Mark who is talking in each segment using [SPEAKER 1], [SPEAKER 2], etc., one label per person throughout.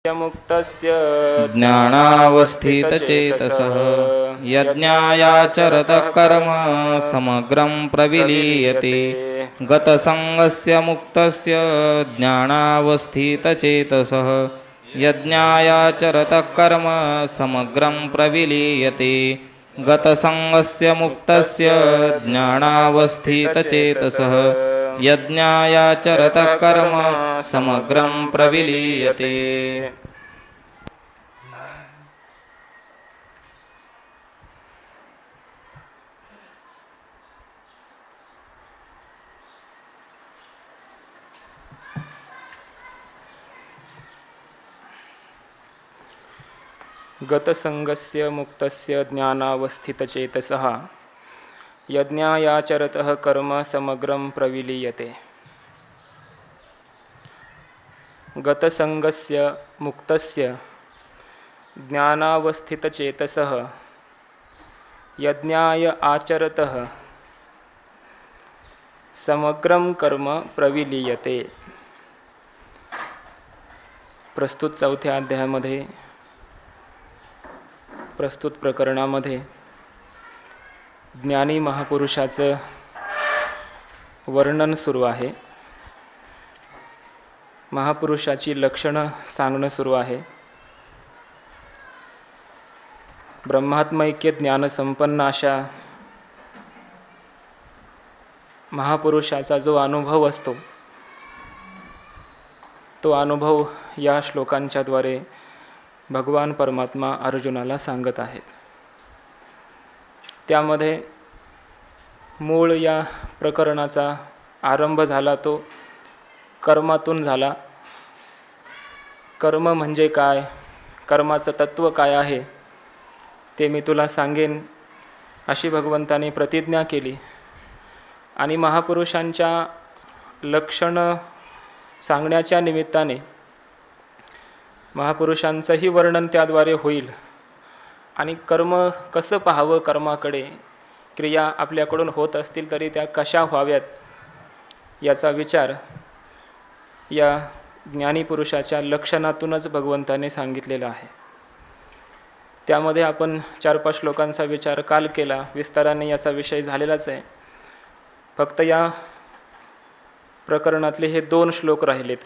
[SPEAKER 1] मुक्तस्य
[SPEAKER 2] ज्ञानावस्थितचेतसः यज्ञायाचरतः कर्म समग्रं प्रविलीयते। गतसङ्गस्य मुक्तस्य ज्ञानावस्थितचेतसः यज्ञायाचरतः कर्म समग्रं प्रविलीयते। गतसङ्गस्य मुक्तस्य ज्ञानावस्थितचेतसः यज्ञायाचरतः कर्म समग्रं प्रविलीयते।
[SPEAKER 1] गतसंगस्य मुक्तस्य ज्ञानावस्थितचेतसः यज्ञायाचरतः कर्म समग्रं प्रविलीयते। गतसंगस्य मुक्तस्य ज्ञानावस्थितचेतसः यज्ञाय आचरतः समग्रं कर्म प्रविलीयते। प्रस्तुत चौथ्या अध्यायामध्ये प्रस्तुत प्रकरणामध्ये ज्ञानी महापुरुषाचं वर्णन सुरू आहे। महापुरुषाची लक्षणं सांगणं सुरू आहे। ब्रह्मात्मैक्य ज्ञान संपन्न अशा महापुरुषाचा जो अनुभव असतो तो अनुभव या श्लोकांच्या द्वारे भगवान परमात्मा अर्जुनाला सांगत आहेत। त्यामध्ये मूळ या प्रकरणाचा आरंभ झाला तो कर्मातून झाला। कर्म म्हणजे काय, कर्माचं तत्व काय आहे ते मी तुला सांगेन अशी भगवंताने प्रतिज्ञा केली आणि महापुरुषांच्या लक्षणं सांगण्याच्या निमित्ताने महापुरुषांचंही वर्णन त्याद्वारे होईल आणि कर्म कसं पाहावं, कर्माकडे क्रिया आपल्याकडून होत असतील तरी त्या कशा व्हाव्यात याचा विचार या ज्ञानीपुरुषाच्या लक्षणातूनच भगवंताने सांगितलेला आहे। त्यामध्ये आपण 4-5 श्लोकांचा विचार काल केला, विस्ताराने याचा विषय झालेलाच आहे। फक्त या प्रकरणातले हे 2 श्लोक राहिलेत,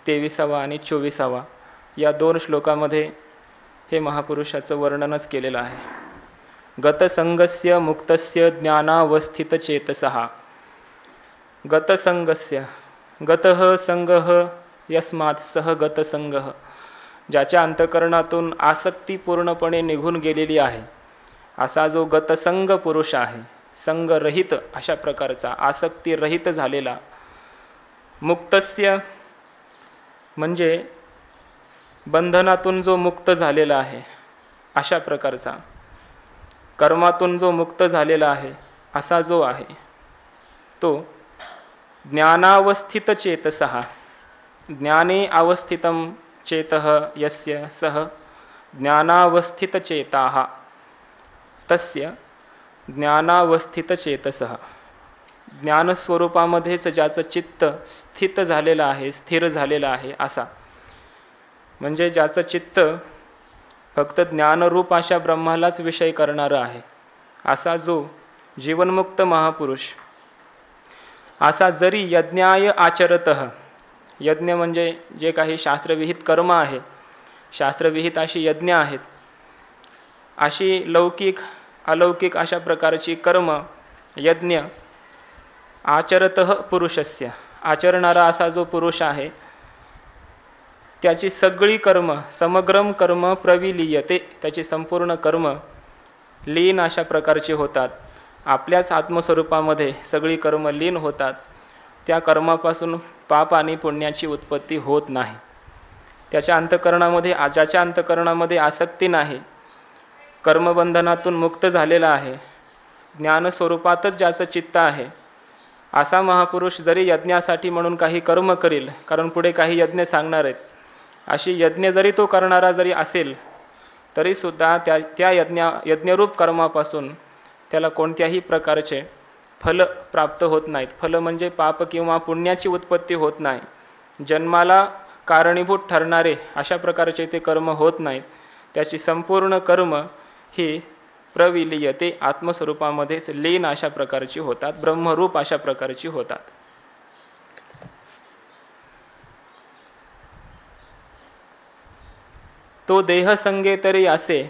[SPEAKER 1] 23वा आणि 24वा। या 2 श्लोकामध्ये हे महापुरुषाचं वर्णनच केलेलं आहे। गतसंगस्य मुक्तस्य ज्ञानावस्थितचेतसः। गतसंगस्य, गतः संगः यस्मात् सह गतसंगः, ज्याच्या अंतःकरणातून आसक्ती पूर्णपणे निघून गेलेली आहे असा जो गतसंग पुरुष आहे, संगरहित अशा प्रकारचा, आसक्तीरहित झालेला। मुक्तस्य म्हणजे बंधनातून जो मुक्त झालेला आहे अशा प्रकारचा, कर्मातून जो मुक्त झालेला आहे असा जो आहे तो ज्ञानावस्थितचेतसः। ज्ञाने अवस्थितं चेतः यस्य सः ज्ञानावस्थितचेताः तस्य ज्ञानावस्थितचेतसः। ज्ञानस्वरूपामध्येच ज्याचं चित्त स्थित झालेलं आहे, स्थिर झालेलं आहे असा, म्हणजे ज्याचं चित्त फक्त ज्ञानरूप अशा ब्रह्मालाच विषय करणारं आहे असा जो जीवनमुक्त महापुरुष, असा जरी यज्ञाय आचरतः, यज्ञ म्हणजे जे काही शास्त्रविहित कर्म आहे, शास्त्रविहित अशी यज्ञ आहेत, अशी लौकिक अलौकिक अशा प्रकारची कर्म यज्ञ आचरतः पुरुषस्य, आचरणारा असा जो पुरुष आहे त्याची सगळी कर्म समग्रम कर्म प्रविलीयते, त्याची संपूर्ण कर्म लीन अशा प्रकारची होतात। आपल्याच आत्मस्वरूपामध्ये सगळी कर्म लीन होतात। त्या कर्मापासून पाप आणि पुण्याची उत्पत्ती होत नाही। त्याच्या अंतःकरणामध्ये, ज्याच्या अंतःकरणामध्ये आसक्ती नाही, कर्मबंधनातून मुक्त झालेला आहे, ज्ञानस्वरूपातच ज्याचं चित्त आहे असा महापुरुष जरी यज्ञासाठी म्हणून काही कर्म करील, कारण पुढे काही यज्ञ सांगणार आहेत, अशी यज्ञ जरी तो करणारा जरी असेल तरीसुद्धा त्या यज्ञरूप कर्मापासून त्याला कोणत्याही प्रकारचे फल प्राप्त होत नाहीत। फल म्हणजे पाप किंवा पुण्याची उत्पत्ती होत नाही। जन्माला कारणीभूत ठरणारे अशा प्रकारचे ते कर्म होत नाहीत. त्याची संपूर्ण कर्म ही प्रविलीयते आत्मस्वरूपामध्येच लीन अशा प्रकारची होतात, ब्रह्मरूप अशा प्रकारची होतात. तो देह संगे तरी असे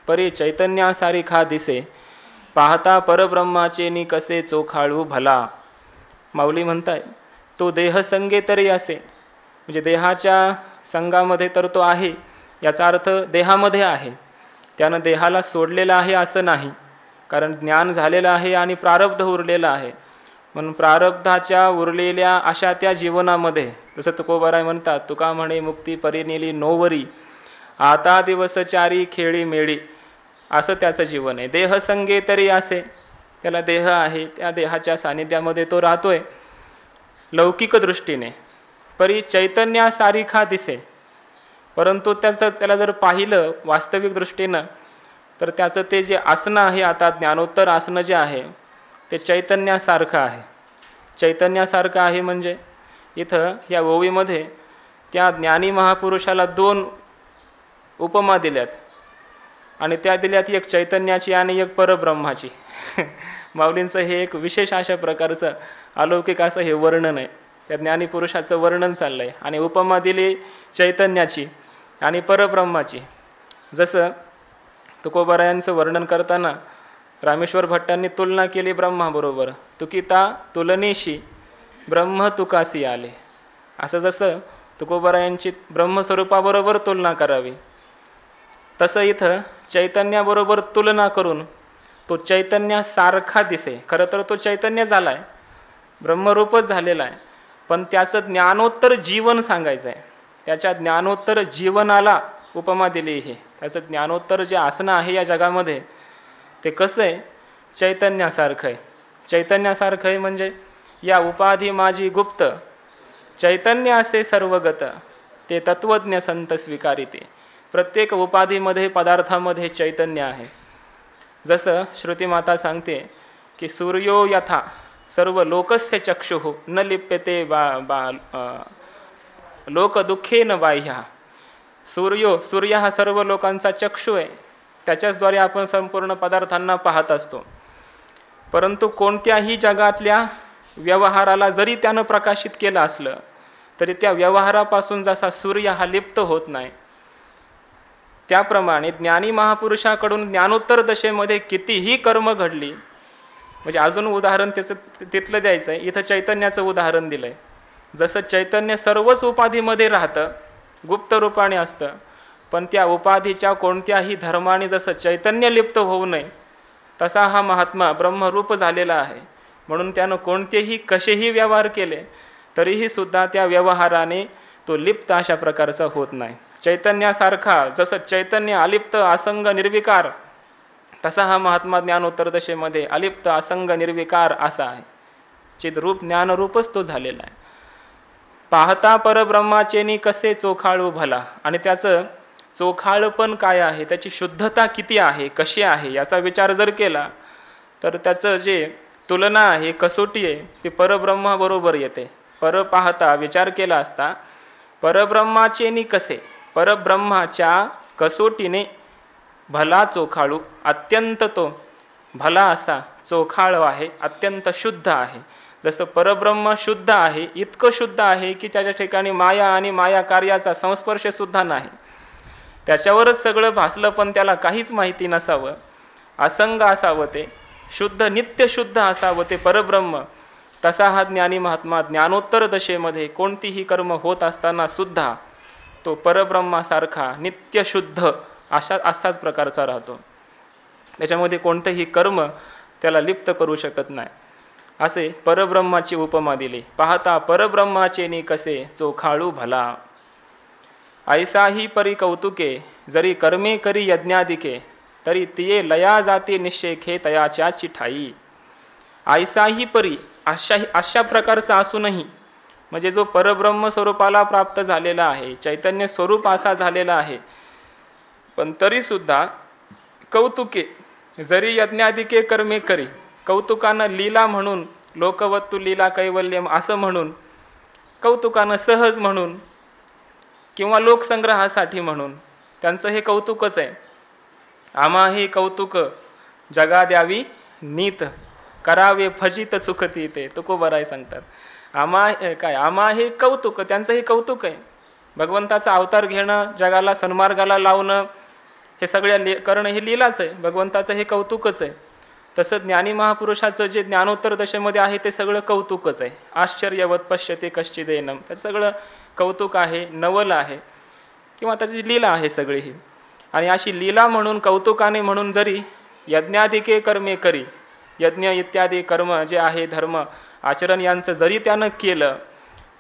[SPEAKER 1] परी चैतन्यासारिखा दिसे, पाहता परब्रह्माचे नि कसे चोखाळू भला. माऊली म्हणताय तो देह संगे तरी असे, म्हणजे देहाच्या संगामध्ये तर तो आहे, याचा अर्थ देहामध्ये आहे. त्यानं देहाला सोडलेलं आहे असं नाही, कारण ज्ञान झालेलं आहे आणि प्रारब्ध उरलेलं आहे. म्हणून प्रारब्धाच्या उरलेल्या अशा त्या जीवनामध्ये, जसं तुकोबाराय म्हणतात, तुका म्हणे मुक्ती परिनेली नोवरी, आता दिवसचारी खेळी मेळी, असं त्याचं जीवन आहे. देह संगे तरी असे, त्याला देह आहे, त्या देहाच्या सानिध्यामध्ये तो राहतोय लौकिक दृष्टीने. परी चैतन्यासारिखा दिसे, परंतु त्याला जर पाहिलं वास्तविक दृष्टीनं तर त्याचं ते जे आसनं आहे, आता ज्ञानोत्तर आसनं जे आहे ते चैतन्यासारखं आहे. चैतन्यासारखं आहे म्हणजे इथं या ओवीमध्ये त्या ज्ञानी महापुरुषाला 2 उपमा दिल्यात, आणि त्या दिल्यात एक चैतन्याची आणि एक परब्रह्माची. माऊलींचं हे एक विशेष अशा प्रकारचं अलौकिक असं हे वर्णन आहे. त्या ज्ञानीपुरुषाचं वर्णन चाललं आहे आणि उपमा दिली चैतन्याची आणि परब्रह्माची. जसं तुकोबारायांचं वर्णन करताना रामेश्वर भट्टांनी तुलना केली ब्रह्माबरोबर, तुकिता तुलनेशी ब्रह्म तुकासी आले. असं जसं तुकोबारायांची ब्रह्मस्वरूपाबरोबर तुलना करावी, तसं इथं चैतन्याबरोबर तुलना करून तो चैतन्यासारखा दिसे. खरं तर तो चैतन्य झाला आहे, ब्रह्मरूपच झालेला आहे, पण त्याचं ज्ञानोत्तर जीवन सांगायचं आहे. त्याच्या ज्ञानोत्तर जीवनाला उपमा दिली ही. त्याचं ज्ञानोत्तर जे आसनं आहे या जगामध्ये ते कसं आहे, चैतन्यासारखं आहे. चैतन्यासारखं आहे म्हणजे या उपाधी माझी गुप्त, चैतन्य असे सर्वगत, ते तत्वज्ञ संत स्वीकारिते. प्रत्येक उपाधीमध्ये पदार्थामध्ये चैतन्य आहे. जसं श्रुतिमाता सांगते की सूर्यो यथा सर्व लोकस्य चक्षुः न लिप्यते लोक दुःखेन बाह्या. सूर्य हा सर्व लोकांचा चक्षु आहे, त्याच्याचद्वारे आपण संपूर्ण पदार्थांना पाहत असतो. परंतु कोणत्याही जगातल्या व्यवहाराला जरी त्यानं प्रकाशित केलं असलं तरी त्या व्यवहारापासून जसा सूर्य हा लिप्त होत नाही, त्याप्रमाणे ज्ञानी महापुरुषाकडून ज्ञानोत्तर दशेमध्ये कितीही कर्म घडली, म्हणजे अजून उदाहरण त्याचं तिथलं द्यायचं आहे. इथं चैतन्याचं उदाहरण दिलं आहे. जसं चैतन्य सर्वच उपाधीमध्ये राहतं, गुप्त रूपाने असतं, पण त्या उपाधीच्या कोणत्याही धर्माने जसं चैतन्य लिप्त होऊ नये तसा हा महात्मा ब्रह्मरूप झालेला आहे. म्हणून त्यानं कोणतेही कसेही व्यवहार केले तरीही सुद्धा त्या व्यवहाराने तो लिप्त अशा प्रकारचा होत नाही. चैतन्यासारखा, जसं चैतन्य अलिप्त असंग निर्विकार, तसा हा महात्मा ज्ञानोत्तर दशेमध्ये अलिप्त असंग निर्विकार असा आहे. चिद्रूप ज्ञानरूपच तो झालेला आहे. पाहता परब्रह्माचे नि कसे चोखाळू भला, आणि त्याचं चोखाळपण काय आहे, त्याची शुद्धता किती आहे, कशी आहे, याचा विचार जर केला तर त्याचं जे तुलना आहे, कसोटी आहे, ती परब्रह्माबरोबर येते. पर पाहता विचार केला असता परब्रह्माचे नि कसे, परब्रह्माच्या कसोटीने भला चोखाळू, अत्यंत तो भला असा चोखाळ आहे, अत्यंत शुद्ध आहे. जसं परब्रह्म शुद्ध आहे, इतकं शुद्ध आहे की त्याच्या ठिकाणी माया आणि माया कार्याचा संस्पर्श सुद्धा नाही. त्याच्यावरच सगळं भासलं पण त्याला काहीच माहिती नसावं, असंग असावं, ते शुद्ध नित्य शुद्ध असावं ते परब्रह्म. तसा हा ज्ञानी महात्मा ज्ञानोत्तर दशेमध्ये कोणतीही कर्म होत असताना सुद्धा तो परब्रह्मासारखा नित्य शुद्ध असाच प्रकारचा राहतो. त्याच्यामध्ये कोणतंही कर्म त्याला लिप्त करू शकत नाही. असे परब्रह्माची उपमा दिली. पाहता परब्रह्माचे नि कसे चोखाळू भला. ऐसाही परी कौतुके जरी कर्मे करी यज्ञादिके, तरी तिये लया जाती निश्चेखे तयाच्या चिठाई. ऐसाही परी, अशा प्रकारचा असूनही, म्हणजे जो परब्रह्म स्वरूपाला प्राप्त झालेला आहे, चैतन्य स्वरूप असा झालेला आहे, पण तरीसुद्धा कौतुके जरी यज्ञादिके कर्मे करी, कौतुकानं लीला म्हणून, लोकवत्तू लीला कैवल्यम असं म्हणून, कौतुकानं सहज म्हणून किंवा लोकसंग्रहासाठी म्हणून त्यांचं हे कौतुकच आहे. आम्हा हे कौतुक जगा द्यावी नीत, करावे फजित चुकती ते तुकोबराय सांगतात. आम्हा हे कौतुक, त्यांचं हे कौतुक आहे. भगवंताचा अवतार घेणं, जगाला सन्मार्गाला लावणं, हे सगळ्या करणं हे लीलाच आहे. भगवंताचं हे कौतुकच आहे. तसं ज्ञानी महापुरुषाचं जे ज्ञानोत्तर दशेमध्ये आहे ते सगळं कौतुकच आहे. आश्चर्यवत पश्यते कश्चिदेनम, त्याचं सगळं कौतुक आहे, नवल आहे किंवा त्याची लीला आहे सगळी ही. आणि अशी लीला म्हणून, कौतुकाने म्हणून जरी यज्ञादिके कर्मे करी, यज्ञ इत्यादी कर्म जे आहे धर्म आचरण यांचं जरी त्यानं केलं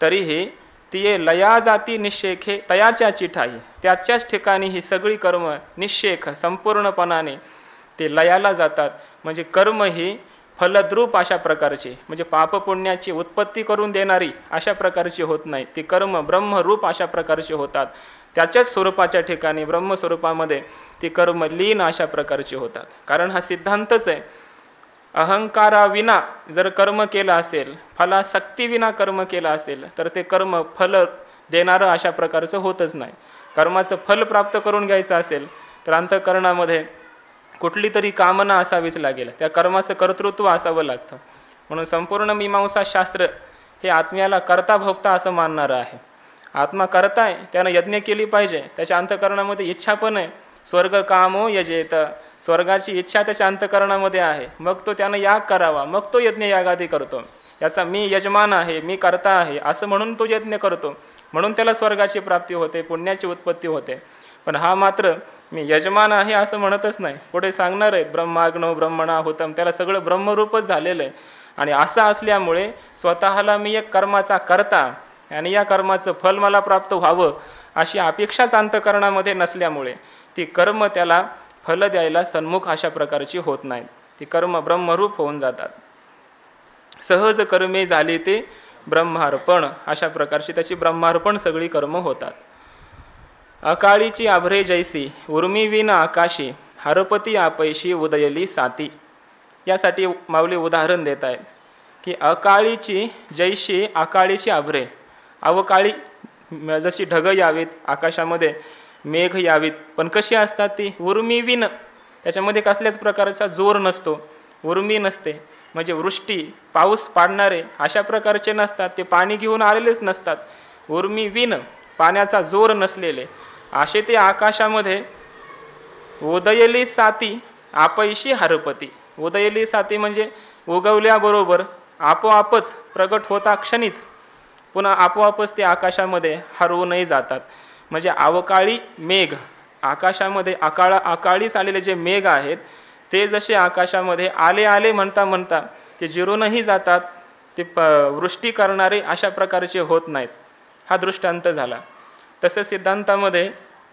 [SPEAKER 1] तरीही ती लया जाती निश्शेखे तयाच्या चिठाई, त्याच्याच ठिकाणी ही सगळी कर्म निश्शेख संपूर्णपणाने ते लयाला जातात. म्हणजे कर्म ही फलद्रूप अशा प्रकारची, म्हणजे पापपुण्याची उत्पत्ती करून देणारी अशा प्रकारची होत नाही. ती कर्म ब्रह्मरूप अशा प्रकारची होतात. त्याच्याच स्वरूपाच्या ठिकाणी ब्रह्मस्वरूपामध्ये ती कर्म लीन अशा प्रकारची होतात. कारण हा सिद्धांतच आहे. अहंकाराविना जर कर्म केलं असेल, फलासक्तीविना कर्म केलं असेल तर ते कर्म फल देणारं अशा प्रकारचं होतच नाही. कर्माचं फल प्राप्त करून घ्यायचं असेल तर अंतःकरणामध्ये कुठली तरी कामना असावीच लागेल, त्या कर्माचं कर्तृत्व असावं लागतं. म्हणून संपूर्ण मीमांसा शास्त्र हे आत्म्याला कर्ता भोगता असं मानणारं आहे. आत्मा करता आहे, त्यानं यज्ञ केली पाहिजे, त्याच्या अंतःकरणामध्ये इच्छा पण आहे. स्वर्ग कामो यजेत, स्वर्गाची इच्छा त्याच्या अंतःकरणामध्ये आहे. मग तो त्यानं याग करावा, मग तो यज्ञ यागादी करतो. याचा मी यजमान आहे, मी करता आहे असं म्हणून तो यज्ञ करतो. म्हणून त्याला स्वर्गाची प्राप्ती होते, पुण्याची उत्पत्ती होते. पण हा मात्र मी यजमान आहे असं म्हणतच नाही. पुढे सांगणार आहेत ब्रह्माग्नो ब्रह्मणा होतम, त्याला सगळं ब्रह्मरूपच झालेलं आहे. आणि असं असल्यामुळे स्वतःला मी एक कर्माचा करता आणि या कर्माचं फल मला प्राप्त व्हावं अशी अपेक्षाच अंतःकरणामध्ये नसल्यामुळे ती कर्म त्याला फल द्यायला सन्मुख अशा प्रकारची होत नाहीत. ती कर्म ब्रह्मरूप होऊन जातात. सहज कर्मे झाली ते ब्रह्मार्पण अशा प्रकारची त्याची ब्रह्मार्पण सगळी कर्म होतात. अकाळीची आभरे जैसी उर्मी विना आकाशी, हरपती आपैशी उदयली साती. यासाठी माऊली उदाहरण देत आहेत की अकाळीची जैशी अकाळीची आभरे, अवकाळी जशी ढग यावीत, आकाशामध्ये मेघ यावीत, पण कशी असतात ती उर्मी विन, त्याच्यामध्ये कसल्याच प्रकारचा जोर नसतो, उर्मी नसते. म्हणजे वृष्टी पाऊस पाडणारे अशा प्रकारचे नसतात, ते पाणी घेऊन आलेलेच नसतात. उर्मी विन, पाण्याचा जोर नसलेले असे ते आकाशामध्ये उदयली साती आपैशी हरपती. उदयली साती म्हणजे उगवल्याबरोबर आपोआपच प्रगट होता क्षणीच पुन्हा आपोआपच ते आकाशामध्ये हरवूनही जातात. म्हणजे अवकाळी मेघ, आकाशामध्ये अकाळीच आलेले जे मेघ आहेत ते जसे आकाशामध्ये आले म्हणता म्हणता ते जिरूनही जातात, ते वृष्टी करणारे अशा प्रकारचे होत नाहीत. हा दृष्टांत झाला. तसं सिद्धांतामध्ये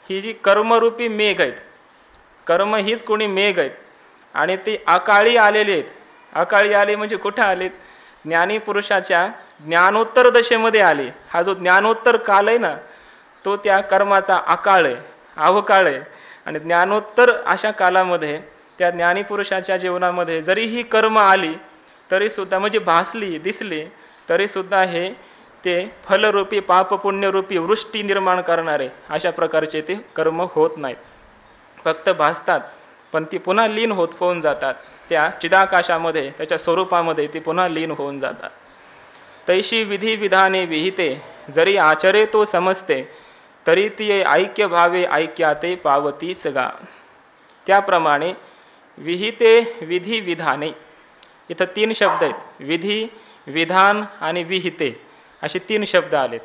[SPEAKER 1] ही जी कर्मरूपी मेघ आहेत, कर्म हीच कोणी मेघ आहेत आणि ते अकाळी आलेले आहेत. अकाळी आले म्हणजे कुठे आलेत? ज्ञानी पुरुषाच्या ज्ञानोत्तर दशेमध्ये आले. हा जो ज्ञानोत्तर काल आहे ना तो त्या कर्माचा अकाळ आहे, अवकाळ आहे. आणि ज्ञानोत्तर अशा कालामध्ये त्या ज्ञानीपुरुषाच्या जीवनामध्ये जरी ही कर्म आली तरीसुद्धा म्हणजे भासली दिसली तरीसुद्धा हे ते फलरूपी पापपुण्यरूपी वृष्टी निर्माण करणारे अशा प्रकारचे ते कर्म होत नाहीत. फक्त भासतात पण ती पुन्हा लीन होऊन जातात. त्या चिदाकाशामध्ये त्याच्या स्वरूपामध्ये ती पुन्हा लीन होऊन जातात. तैशी विधी विधाने विहिते जरी आचरे तो समजते तरी ती ऐक्य भावे ऐक्याते पावतीच गा. त्याप्रमाणे विहिते विधी विधाने, इथं 3 शब्द आहेत. विधी, विधान आणि विहिते असे 3 शब्द आलेत.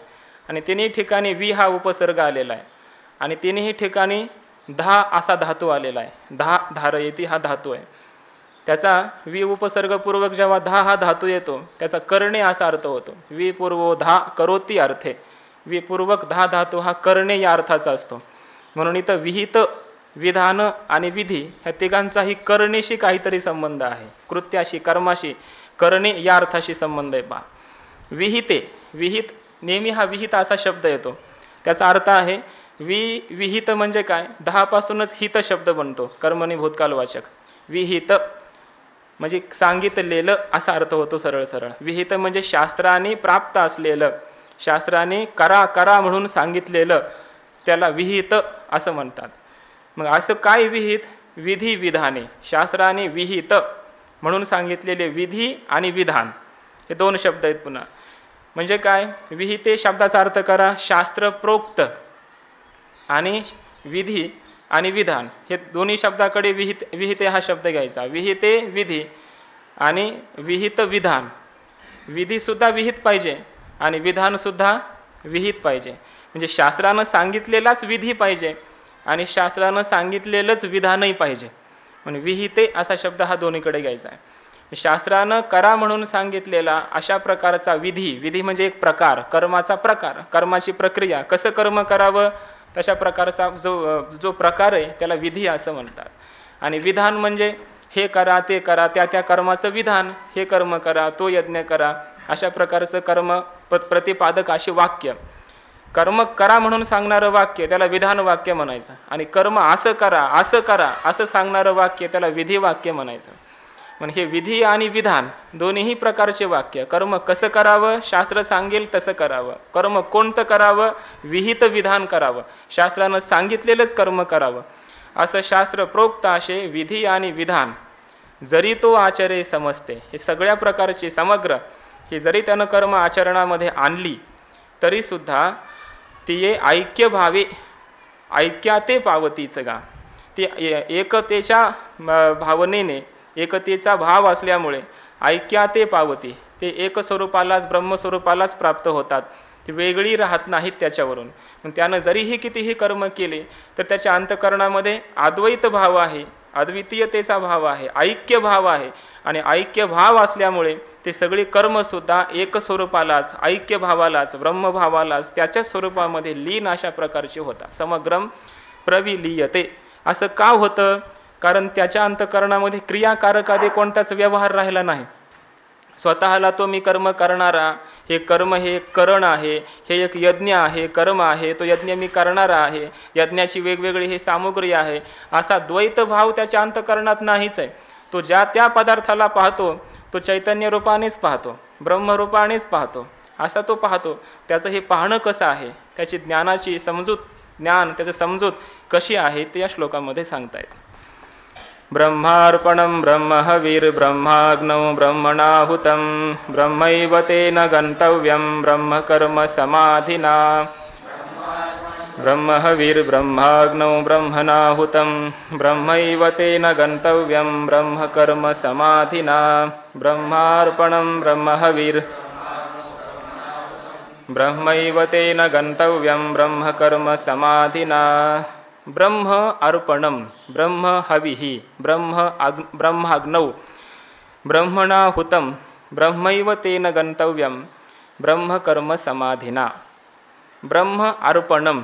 [SPEAKER 1] आणि तिन्ही ठिकाणी वि हा उपसर्ग आलेला आहे आणि तिन्ही ठिकाणी 10 असा धातू आलेला आहे. 10 धारयती हा धातू आहे. त्याचा वि उपसर्गपूर्वक जेव्हा 10 हा धातू येतो त्याचा करणे असा अर्थ होतो. वि पूर्वो 10 करोती अर्थे, विपूर्वक 10 धातू हा करणे या अर्थाचा असतो. म्हणून इथं विहित, विधान आणि विधी ह्या तिघांचाही करणेशी काहीतरी संबंध आहे. कृत्याशी, कर्माशी, करणे या अर्थाशी संबंध आहे. पहा, विहिते, विहित नेहमी हा विहित असा शब्द येतो. त्याचा अर्थ आहे विहित म्हणजे काय? 10 पासूनच हित शब्द बनतो, कर्मणी भूतकालवाचक. विहित म्हणजे सांगितलेलं असा अर्थ होतो सरळ सरळ. विहित म्हणजे शास्त्राने प्राप्त असलेलं, शास्त्राने करा करा म्हणून सांगितलेलं त्याला विहित असं म्हणतात. मग असं काय विहित? विधी विधाने, शास्त्राने विहित म्हणून सांगितलेले विधी आणि विधान हे दोन शब्द आहेत. पुन्हा म्हणजे काय? विहिते शब्दाचा अर्थ करा शास्त्र प्रोक्त, आणि विधी आणि विधान हे दोन्ही शब्दाकडे विहिते हा शब्द घ्यायचा. विहिते विधी आणि विहित विधान. विधीसुद्धा विहित पाहिजे आणि विधानसुद्धा विहित पाहिजे. म्हणजे शास्त्रानं सांगितलेलाच विधी पाहिजे आणि शास्त्रानं सांगितलेलंच विधानही पाहिजे. म्हणून विहिते असा शब्द हा दोन्हीकडे घ्यायचा आहे. शास्त्रानं करा म्हणून सांगितलेला अशा प्रकारचा विधी, विधी म्हणजे एक प्रकार, कर्माचा प्रकार, कर्माची प्रक्रिया, कसं कर्म करावं तशा प्रकारचा जो प्रकार आहे त्याला विधी असं म्हणतात. आणि विधान म्हणजे हे करा ते करा, त्या त्या कर्माचं विधान, हे कर्म करा तो यज्ञ करा, अशा प्रकारचं कर्म प्रतिपादक अशी वाक्य. कर्म करा म्हणून सांगणारं वाक्य त्याला विधान वाक्य म्हणायचं, आणि कर्म असं करा असं सांगणारं वाक्य त्याला विधी वाक्य म्हणायचं. म्हणजे हे विधी आणि विधान दोन्ही प्रकारचे वाक्य. कर्म कसं करावं? शास्त्र सांगेल तसं करावं. कर्म कोणतं करावं? विहित विधान करावं, शास्त्रानं सांगितलेलंच कर्म करावं. असं शास्त्र प्रोक्त असे विधी आणि विधान जरी तो आचरे समजते, हे सगळ्या प्रकारचे समग्र हे जरी त्यानं कर्म आचरणामध्ये आणली तरीसुद्धा ती ऐक्य भावे ऐक्याते पावतीचं गा. ती एकतेच्या भावनेने, एकतेचा भाव असल्यामुळे ऐक्याते पावती, ते एकस्वरूपालाच ब्रह्मस्वरूपालाच प्राप्त होतात. ती वेगळी राहत नाहीत त्याच्यावरून. मग त्यानं जरीही कितीही कर्म केले तर त्याच्या अंतःकरणामध्ये अद्वैत भाव आहे, अद्वितीयतेचा भाव आहे, ऐक्य भाव आहे. आणि ऐक्य भाव असल्यामुळे ते सगळे कर्मसुद्धा एकस्वरूपालाच, ऐक्य भावालाच, ब्रह्मभावालाच त्याच्या स्वरूपामध्ये लीन अशा प्रकारचे होतात. समग्रम प्रविलीयते. असं का होतं? कारण त्याच्या अंतःकरणामध्ये क्रियाकारक आधी कोणताच व्यवहार राहिला नाही. स्वतःला तो मी कर्म करणारा, हे कर्म हे करण आहे, हे एक यज्ञ आहे, कर्म आहे, तो यज्ञ मी करणारा आहे, यज्ञाची वेगवेगळी हे सामुग्री आहे, असा द्वैत भाव त्याच्या अंतःकरणात नाहीच आहे. तो ज्या त्या पदार्थाला पाहतो तो चैतन्य रूपानेच पाहतो, ब्रह्मरूपानेच पाहतो, असा तो पाहतो. त्याचं हे पाहणं कसं आहे, त्याची ज्ञानाची समजूत, त्याचं समजूत कशी आहे ते या श्लोकामध्ये सांगतायत. ब्रह्मार्पणं ब्रह्महविर्ब्रह्माग्नौ ब्रह्मणाहुतं ब्रह्मैव तेन गन्तव्यं ब्रह्मकर्म समाधिना. ब्रह्महविर्ब्रह्माग्नौ ब्रह्मणाहुतं ब्रह्मैव तेन गन्तव्यं ब्रह्मकर्म समाधिना. ब्रह्मार्पणं ब्रह्मैव तेन गन्तव्यं ब्रह्मकर्म समाधिना. ब्रह्म अर्पणम ब्रह्म हविः ब्रह्माग्नौ ब्रह्मणाहुतं ब्रह्मैव तेन गन्तव्यं ब्रह्मकर्म समाधिना. ब्रह्म अर्पणम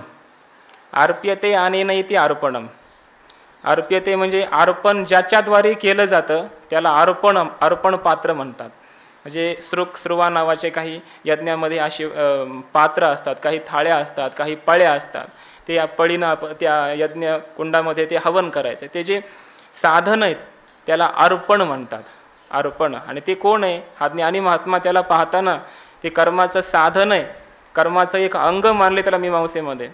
[SPEAKER 1] अर्प्यते अनेन इति अर्पणम. अर्प्यते म्हणजे अर्पण ज्याच्याद्वारे केलं जातं त्याला अर्पण पात्र म्हणतात. म्हणजे श्रुवा नावाचे काही यज्ञामध्ये असे पात्र असतात, काही थाळ्या असतात, काही पळ्या असतात. ते या पळीनं त्या यज्ञ कुंडामध्ये ते हवन करायचे. ते जे साधन आहेत त्याला अर्पण म्हणतात. अर्पण. आणि ते कोण आहे? हा ज्ञानी महात्मा त्याला पाहताना ते कर्माचं साधन आहे, कर्माचं एक अंग मानले त्याला मीमांसेमध्ये.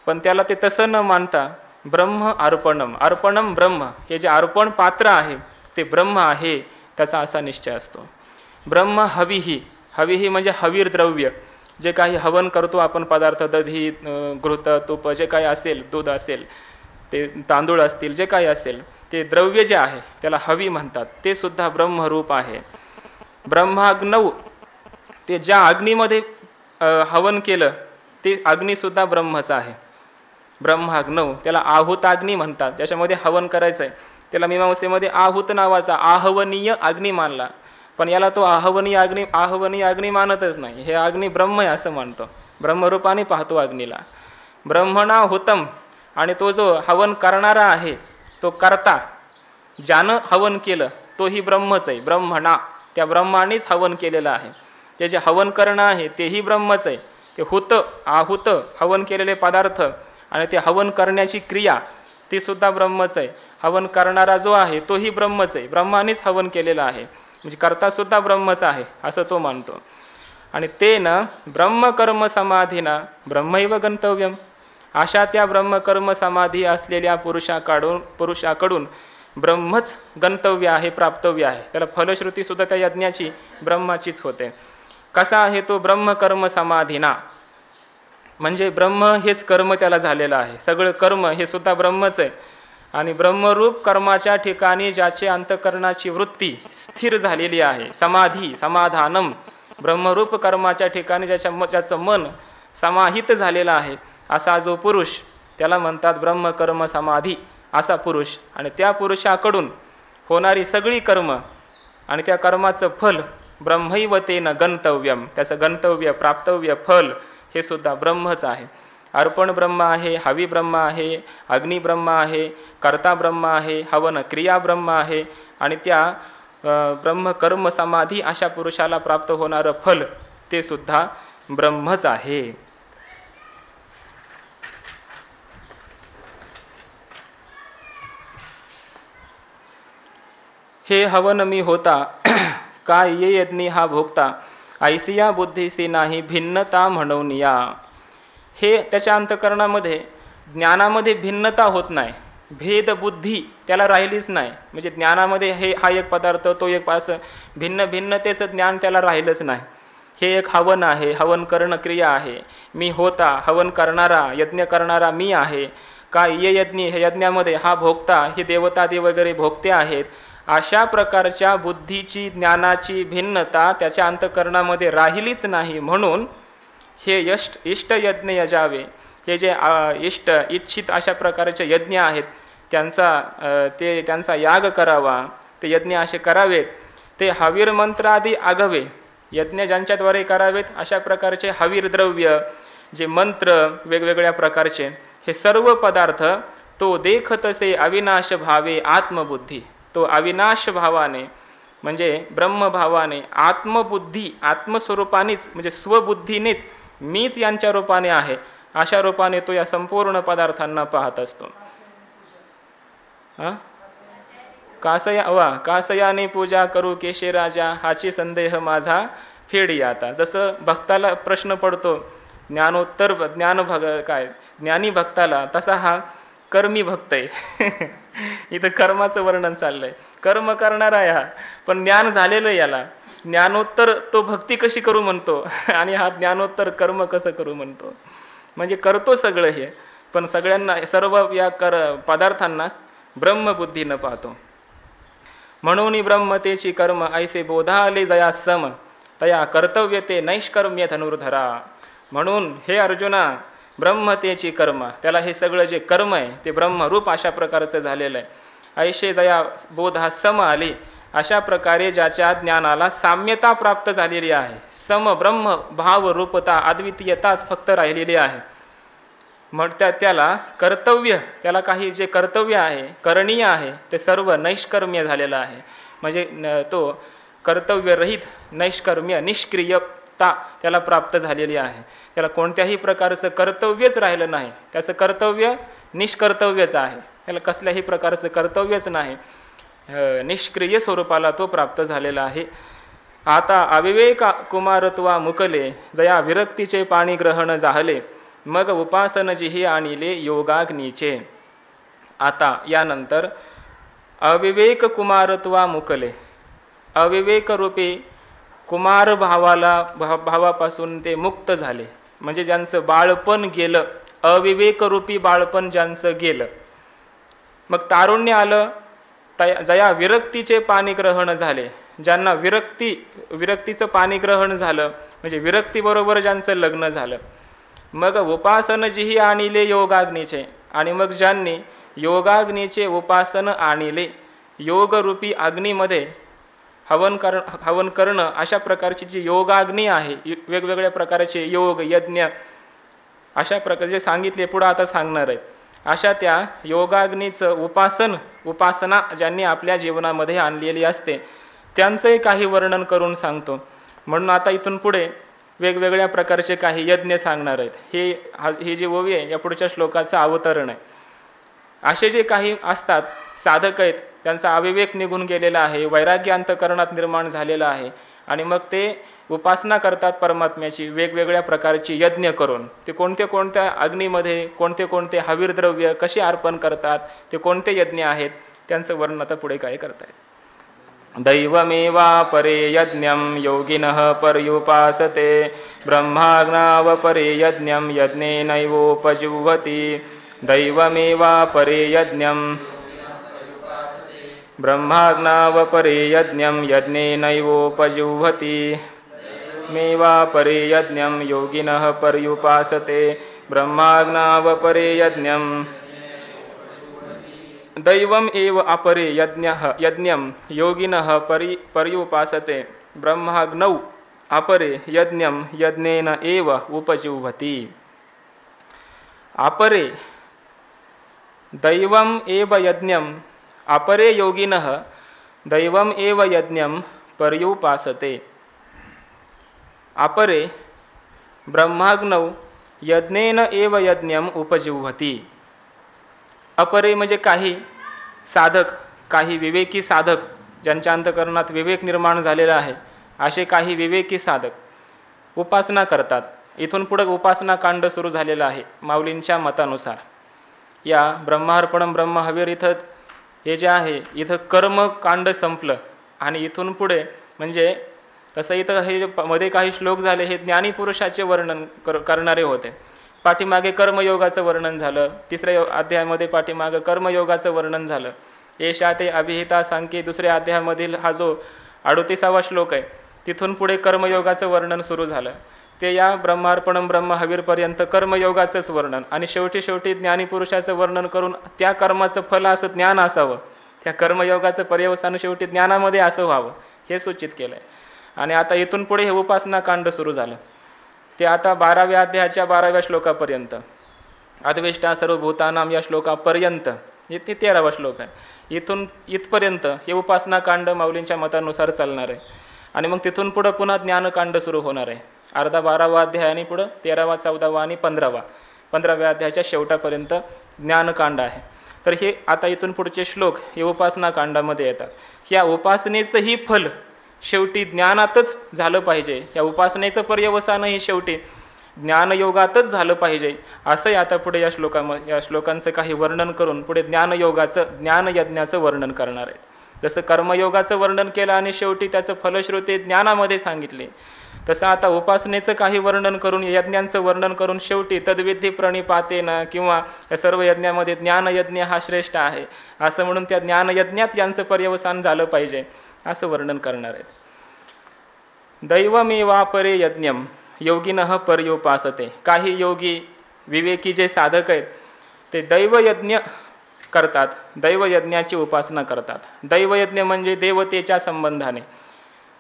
[SPEAKER 1] पण त्याला ते तसं न मानता ब्रह्म अर्पणम ब्रह्म, हे जे अर्पण पात्र आहे ते ब्रह्म आहे, त्याचा असा निश्चय असतो. ब्रह्म हविही म्हणजे हवीर द्रव्य, जे काही हवन करतो आपण पदार्थ, दधी, घृत, तूप, जे काही असेल, दूध असेल, ते तांदूळ असतील, जे काही असेल ते द्रव्य जे आहे त्याला हवी म्हणतात. ते सुद्धा ब्रह्मरूप आहे. ब्रह्माग्नौ, ते ज्या अग्नीमध्ये हवन केलं ते अग्नीसुद्धा ब्रह्मच आहे. ब्रह्माग्नौ, त्याला आहुताग्नी म्हणतात. ज्याच्यामध्ये हवन करायचं आहे त्याला मीमांसेमध्ये आहुत नावाचा आहवनीय अग्नी मानला. पण याला तो आहवनीय अग्नी मानतच नाही. हे अग्नी ब्रह्म आहे असं मानतो, ब्रह्मरूपाने पाहतो अग्नीला. ब्रह्मणाहुतं, आणि तो जो हवन करणारा आहे तो कर्ता, ज्यानं हवन केलं तोही ब्रह्मच आहे. ब्रह्मणा, त्या ब्रह्मानेच हवन केलेलं आहे. ते जे हवन करणं आहे तेही ब्रह्मच आहे. ते आहुत हवन केलेले पदार्थ आणि ते हवन करण्याची क्रिया ती सुद्धा ब्रह्मच आहे. हवन करणारा जो आहे तोही ब्रह्मच आहे, ब्रह्मानेच हवन केलेलं आहे. म्हणजे कर्तासुद्धा ब्रह्मच आहे असं तो मानतो. आणि तेन ब्रह्मकर्म समाधीना ब्रह्मैव गंतव्यम, अशा त्या ब्रह्मकर्म समाधी असलेल्या पुरुषाकडून ब्रह्मच गंतव्य आहे, प्राप्तव्य आहे. त्याला फलश्रुतीसुद्धा त्या यज्ञाची ब्रह्माचीच होते. कसा आहे तो? ब्रह्मकर्म समाधीना, म्हणजे ब्रह्म हेच कर्म त्याला झालेलं आहे. सगळं कर्म हे सुद्धा ब्रह्मच आहे. आणि ब्रह्मरूप कर्माच्या ठिकाणी ज्याची अंतःकरणाची वृत्ती स्थिर झालेली आहे, समाधी समाधानम, ब्रह्मरूप कर्माच्या ठिकाणी ज्याचं मन समाहित झालेलं आहे, असा जो पुरुष त्याला म्हणतात ब्रह्मकर्म समाधी असा पुरुष. आणि त्या पुरुषाकडून होणारी सगळी कर्म आणि त्या कर्माचं फल ब्रह्मैव तेन गंतव्यम, त्याचं गंतव्य प्राप्तव्य फल हे सुद्धा ब्रह्मच आहे. अर्पण ब्रह्म आहे, हवी ब्रह्म आहे, अग्नी ब्रह्म आहे, कर्ता ब्रह्म आहे, हवन क्रिया ब्रह्म आहे. आणि त्या ब्रह्मकर्म समाधी अशा पुरुषाला प्राप्त होणारं फल ते सुद्धा ब्रह्मच आहे. हे हवन मी होता, काय ये यज्ञी हा भोगता, ऐसिया बुद्धीसी नाही भिन्नता म्हणून या. हे त्याच्या अंतःकरणामध्ये ज्ञानामध्ये भिन्नता होत नाही, भेद बुद्धी त्याला राहिलीच नाही. म्हणजे ज्ञानामध्ये हा एक पदार्थ तो एक असं भिन्नतेचं ज्ञान त्याला राहिलंच नाही. हे एक हवन आहे, हवन करणं क्रिया आहे. मी होता, हवन करणारा, यज्ञ करणारा मी आहे. काय ये यज्ञी, हे यज्ञामध्ये हा भोगता, हे देवतादी वगैरे भोगते आहेत. अशा प्रकारच्या बुद्धीची ज्ञानाची भिन्नता त्याच्या अंतःकरणामध्ये राहिलीच नाही. म्हणून हे इष्टयज्ञ यजावे, हे जे इच्छित अशा प्रकारचे यज्ञ आहेत त्यांचा याग करावा, ते यज्ञ असे करावेत. ते हवीर मंत्र आदी आघवे, यज्ञ ज्यांच्याद्वारे करावेत अशा प्रकारचे हवीर द्रव्य, जे मंत्र वेगवेगळ्या प्रकारचे, हे सर्व पदार्थ तो देखतसे अविनाश भावे आत्मबुद्धी, तो अविनाश भावाने म्हणजे ब्रह्मभावाने आत्मबुद्धी आत्मस्वरूपानेच म्हणजे स्वबुद्धीनेच मीच यांच्या रूपाने आहे अशा रूपाने तो या संपूर्ण पदार्थांना पाहत असतो. कासयाने पूजा करू केशे राजा, हाची संदेह माझा फेडी आता. जसं भक्ताला प्रश्न पडतो ज्ञानी भक्ताला, तसा हा कर्मी भक्त आहे. इथं कर्माचं वर्णन चाललंय. कर्म करणारा आहे हा, पण ज्ञान झालेलं याला. ज्ञानोत्तर तो भक्ती कशी करू म्हणतो आणि हा ज्ञानोत्तर कर्म कसं करू म्हणतो. म्हणजे करतो सगळं हे, पण सगळ्यांना सर्व या पदार्थांना ब्रह्मबुद्धीनं पाहतो. म्हणून ब्रह्मतेची कर्म ऐसे बोधाले जया सम, तया कर्तव्य ते नैष्कर्म्य धनुर्धरा. म्हणून हे अर्जुना, ब्रह्मतेची कर्म, त्याला हे सगळं जे कर्म आहे ते ब्रह्मरूप अशा प्रकारचं झालेलं आहे. ऐशे जया बोधा सम आले, अशा प्रकारे ज्याच्या ज्ञानाला साम्यता प्राप्त झालेली आहे, सम ब्रह्म भाव रूपता अद्वितीयताच फक्त राहिलेली आहे. मग त्याला कर्तव्य, त्याला काही जे कर्तव्य आहे करणीय आहे ते सर्व नैष्कर्म्य झालेलं आहे. म्हणजे तो कर्तव्यरहित नैष्कर्म्य निष्क्रियता त्याला प्राप्त झालेली आहे. त्याला कोणत्याही प्रकारचं कर्तव्यच राहिलं नाही, त्याचं कर्तव्य निष्कर्तव्यच आहे, त्याला कसल्याही प्रकारचं कर्तव्यच नाही, निष्क्रिय स्वरूपाला तो प्राप्त झालेला आहे. आता अविवेक कुमारत्वा मुकले, जया विरक्तीचे पाणी ग्रहण जाहले, मग उपासन जिही आणिले योगाग्नीचे. आता यानंतर अविवेक कुमारत्वा मुकले, अविवेक रूपी कुमार भावापासून ते मुक्त झाले. म्हणजे ज्यांचं बाळपण गेलं, अविवेक रूपी बाळपण ज्यांचं गेलं, मग तारुण्य आलं, जया विरक्तीचे पाणी ग्रहण झाले, ज्यांना विरक्तीचं पाणी ग्रहण झालं म्हणजे विरक्तीबरोबर ज्यांचं लग्न झालं. मग उपासन जिही आणिले योगाग्नीचे, आणि मग ज्यांनी योगाग्नीचे उपासन आणिले, योगरूपी अग्नीमध्ये हवन करणं अशा प्रकारची जी योगाग्नी आहे, वेगवेगळ्या प्रकारचे योग यज्ञ अशा प्रकारचे सांगितले, पुढं आता सांगणार आहेत. अशा त्या योगाग्नीचं उपासना ज्यांनी आपल्या जीवनामध्ये आणलेली असते त्यांचंही काही वर्णन करून सांगतो. म्हणून आता इथून पुढे वेगवेगळ्या प्रकारचे काही यज्ञ सांगणार आहेत. हे जे ओवी आहे या पुढच्या श्लोकाचं अवतरण आहे. असे जे काही असतात साधक आहेत, त्यांचा अविवेक निघून गेलेला आहे, वैराग्य अंतःकरणात निर्माण झालेला आहे, आणि मग ते उपासना करतात परमात्म्याची वेगवेगळ्या प्रकारची यज्ञ करून. ते कोणत्या अग्नीमध्ये कोणते हवीर द्रव्य कसे अर्पण करतात, ते कोणते यज्ञ आहेत, त्यांचं वर्णन आता पुढे काय करतायत. दैवमेवा परे यज्ञं योगिनः पर्युपासते ब्रह्माग्नावपरे यज्ञं यज्ञेनैवोपजुह्वति. दैवमेवा परे यज्ञं ब्रह्माग्नावपरे यज्ञं यज्ञेनैवोपजुह्वति. मेवा परे यज्ञं योगिनः पर्युपासते ब्रह्माग्नावपरे यज्ञं दैवम एव अपरे यज्ञं योगिनः पर्युपासते ब्रह्माग्नौ अपरे यज्ञं यज्ञेन एव उपजुह्वति. अपरे दैवम एव यज्ञं अपरे योगिनः दैवम एव यज्ञं पर्युपासते. अपरे ब्रह्माग्नौ यज्ञेन एव यज्ञं उपजुह्वति. अपरे म्हणजे काही साधक, काही विवेकी साधक, ज्यांच्या अंतःकरणात विवेक निर्माण झालेला आहे, असे काही विवेकी साधक उपासना करतात. इथून पुढे उपासना कांड सुरू झालेलं आहे माऊलींच्या मतानुसार. या ब्रह्मार्पणम ब्रह्महवीर इथं हे जे आहे, इथं कर्मकांड संपलं आणि इथून पुढे म्हणजे तसं इथं हे मध्ये काही श्लोक झाले हे ज्ञानीपुरुषाचे वर्णन करणारे होते. पाठीमागे कर्मयोगाचं वर्णन झालं. तिसऱ्या अध्यायामध्ये पाठीमागे कर्मयोगाचं वर्णन झालं. एषा ते अभिहिता सांख्ये दुसऱ्या अध्यायामधील हा जो 38वा श्लोक आहे, तिथून पुढे कर्मयोगाचं वर्णन सुरू झालं. ते या ब्रह्मार्पणम ब्रह्महवीरपर्यंत कर्मयोगाचंच वर्णन आणि शेवटी ज्ञानीपुरुषाचं वर्णन करून त्या कर्माचं फल असं ज्ञान असावं, त्या कर्मयोगाचं पर्यवसान शेवटी ज्ञानामध्ये असं व्हावं हे सूचित केलं आहे. आणि आता इथून पुढे हे उपासना कांड सुरू झालं. ते आता 12व्या अध्यायाच्या 12व्या श्लोकापर्यंत, अद्वेष्टा सर्वभूतानाम या श्लोकापर्यंत, इथे 13वा श्लोक आहे, इथून इथपर्यंत हे उपासना कांड माऊलींच्या मतानुसार चालणार आहे. आणि मग तिथून पुढं पुन्हा ज्ञानकांड सुरू होणार आहे. अर्धा 12वा अध्याय आणि पुढं 13वा 14वा आणि 15व्या अध्यायाच्या शेवटापर्यंत ज्ञानकांड आहे. तर हे आता इथून पुढचे श्लोक हे उपासना कांडामध्ये येतात. या उपासनेचंही फल शेवटी ज्ञानातच झालं पाहिजे, या उपासनेचं पर्यवसानही शेवटी ज्ञानयोगातच झालं पाहिजे, असंही आता पुढे या श्लोकांचं काही वर्णन करून पुढे ज्ञानयज्ञाचं वर्णन करणार आहे. जसं कर्मयोगाचं वर्णन केलं आणि शेवटी त्याचं फलश्रुती ज्ञानामध्ये सांगितले, तसं आता उपासनेचं काही वर्णन करून यज्ञांचं वर्णन करून शेवटी तद्विधी प्रणिपातेन किंवा या सर्व यज्ञामध्ये ज्ञानयज्ञ हा श्रेष्ठ आहे असं म्हणून त्या ज्ञानयज्ञात यांचं पर्यवसान झालं पाहिजे असं वर्णन करणार आहेत. दैवमेवापरे यज्ञं योगिनः पर्युपासते. काही योगी विवेकी जे साधक आहेत ते दैवयज्ञ करतात, दैवयज्ञाची उपासना करतात. दैवयज्ञ म्हणजे देवतेच्या संबंधाने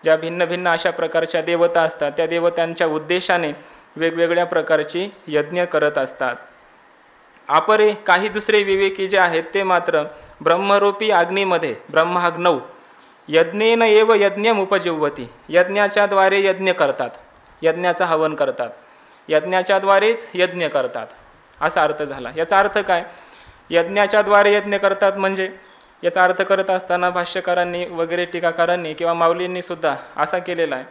[SPEAKER 1] ज्या भिन्न भिन्न अशा प्रकारच्या देवता असतात त्या देवतांच्या उद्देशाने वेगवेगळ्या प्रकारची यज्ञ करत असतात. अपरे काही दुसरे विवेकी जे आहेत ते मात्र ब्रह्मरूपी अग्नीमध्ये ब्रह्माग्नौ यज्ञेन एव यज्ञम उपजीवती, यज्ञाच्या द्वारे यज्ञ करतात, यज्ञाचं हवन करतात, यज्ञाच्या द्वारेच यज्ञ करतात असा अर्थ झाला. याचा अर्थ काय? यज्ञाच्या द्वारे यज्ञ करतात म्हणजे याचा अर्थ करत असताना भाष्यकारांनी वगैरे टीकाकारांनी किंवा माऊलींनी सुद्धा असा केलेला आहे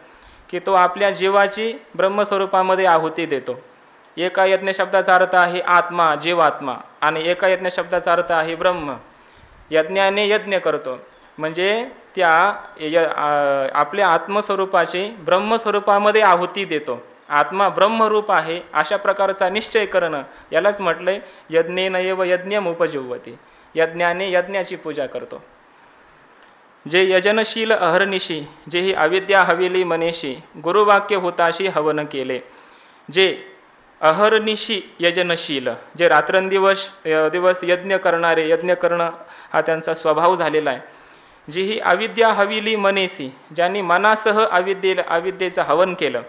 [SPEAKER 1] की तो आपल्या जीवाची ब्रह्मस्वरूपामध्ये आहुती देतो. एका यज्ञ शब्दाचा अर्थ आहे आत्मा, जीवात्मा, आणि एका यज्ञ शब्दाचा अर्थ आहे ब्रह्म. यज्ञाने यज्ञ करतो म्हणजे त्या आपल्या आत्मस्वरूपाची ब्रह्मस्वरूपामध्ये आहुती देतो. आत्मा ब्रह्मरूप आहे अशा प्रकारचा निश्चय करणं यालाच म्हटलंय यज्ञेन एव यज्ञम उपजीवती, यज्ञाने यज्ञाची पूजा करतो. जे यजनशील अहर्निशी, जे ही अविद्या हविली मनेशी गुरुवाक्य होताशी हवन केले. जे अहर्निशी यजनशील, जे रात्रंदिवस यज्ञ करणारे, यज्ञ करणं हा त्यांचा स्वभाव झालेला आहे. जी ही अविद्या हविली मनेसी, ज्यांनी मनासह अविद्येचं हवन केलं,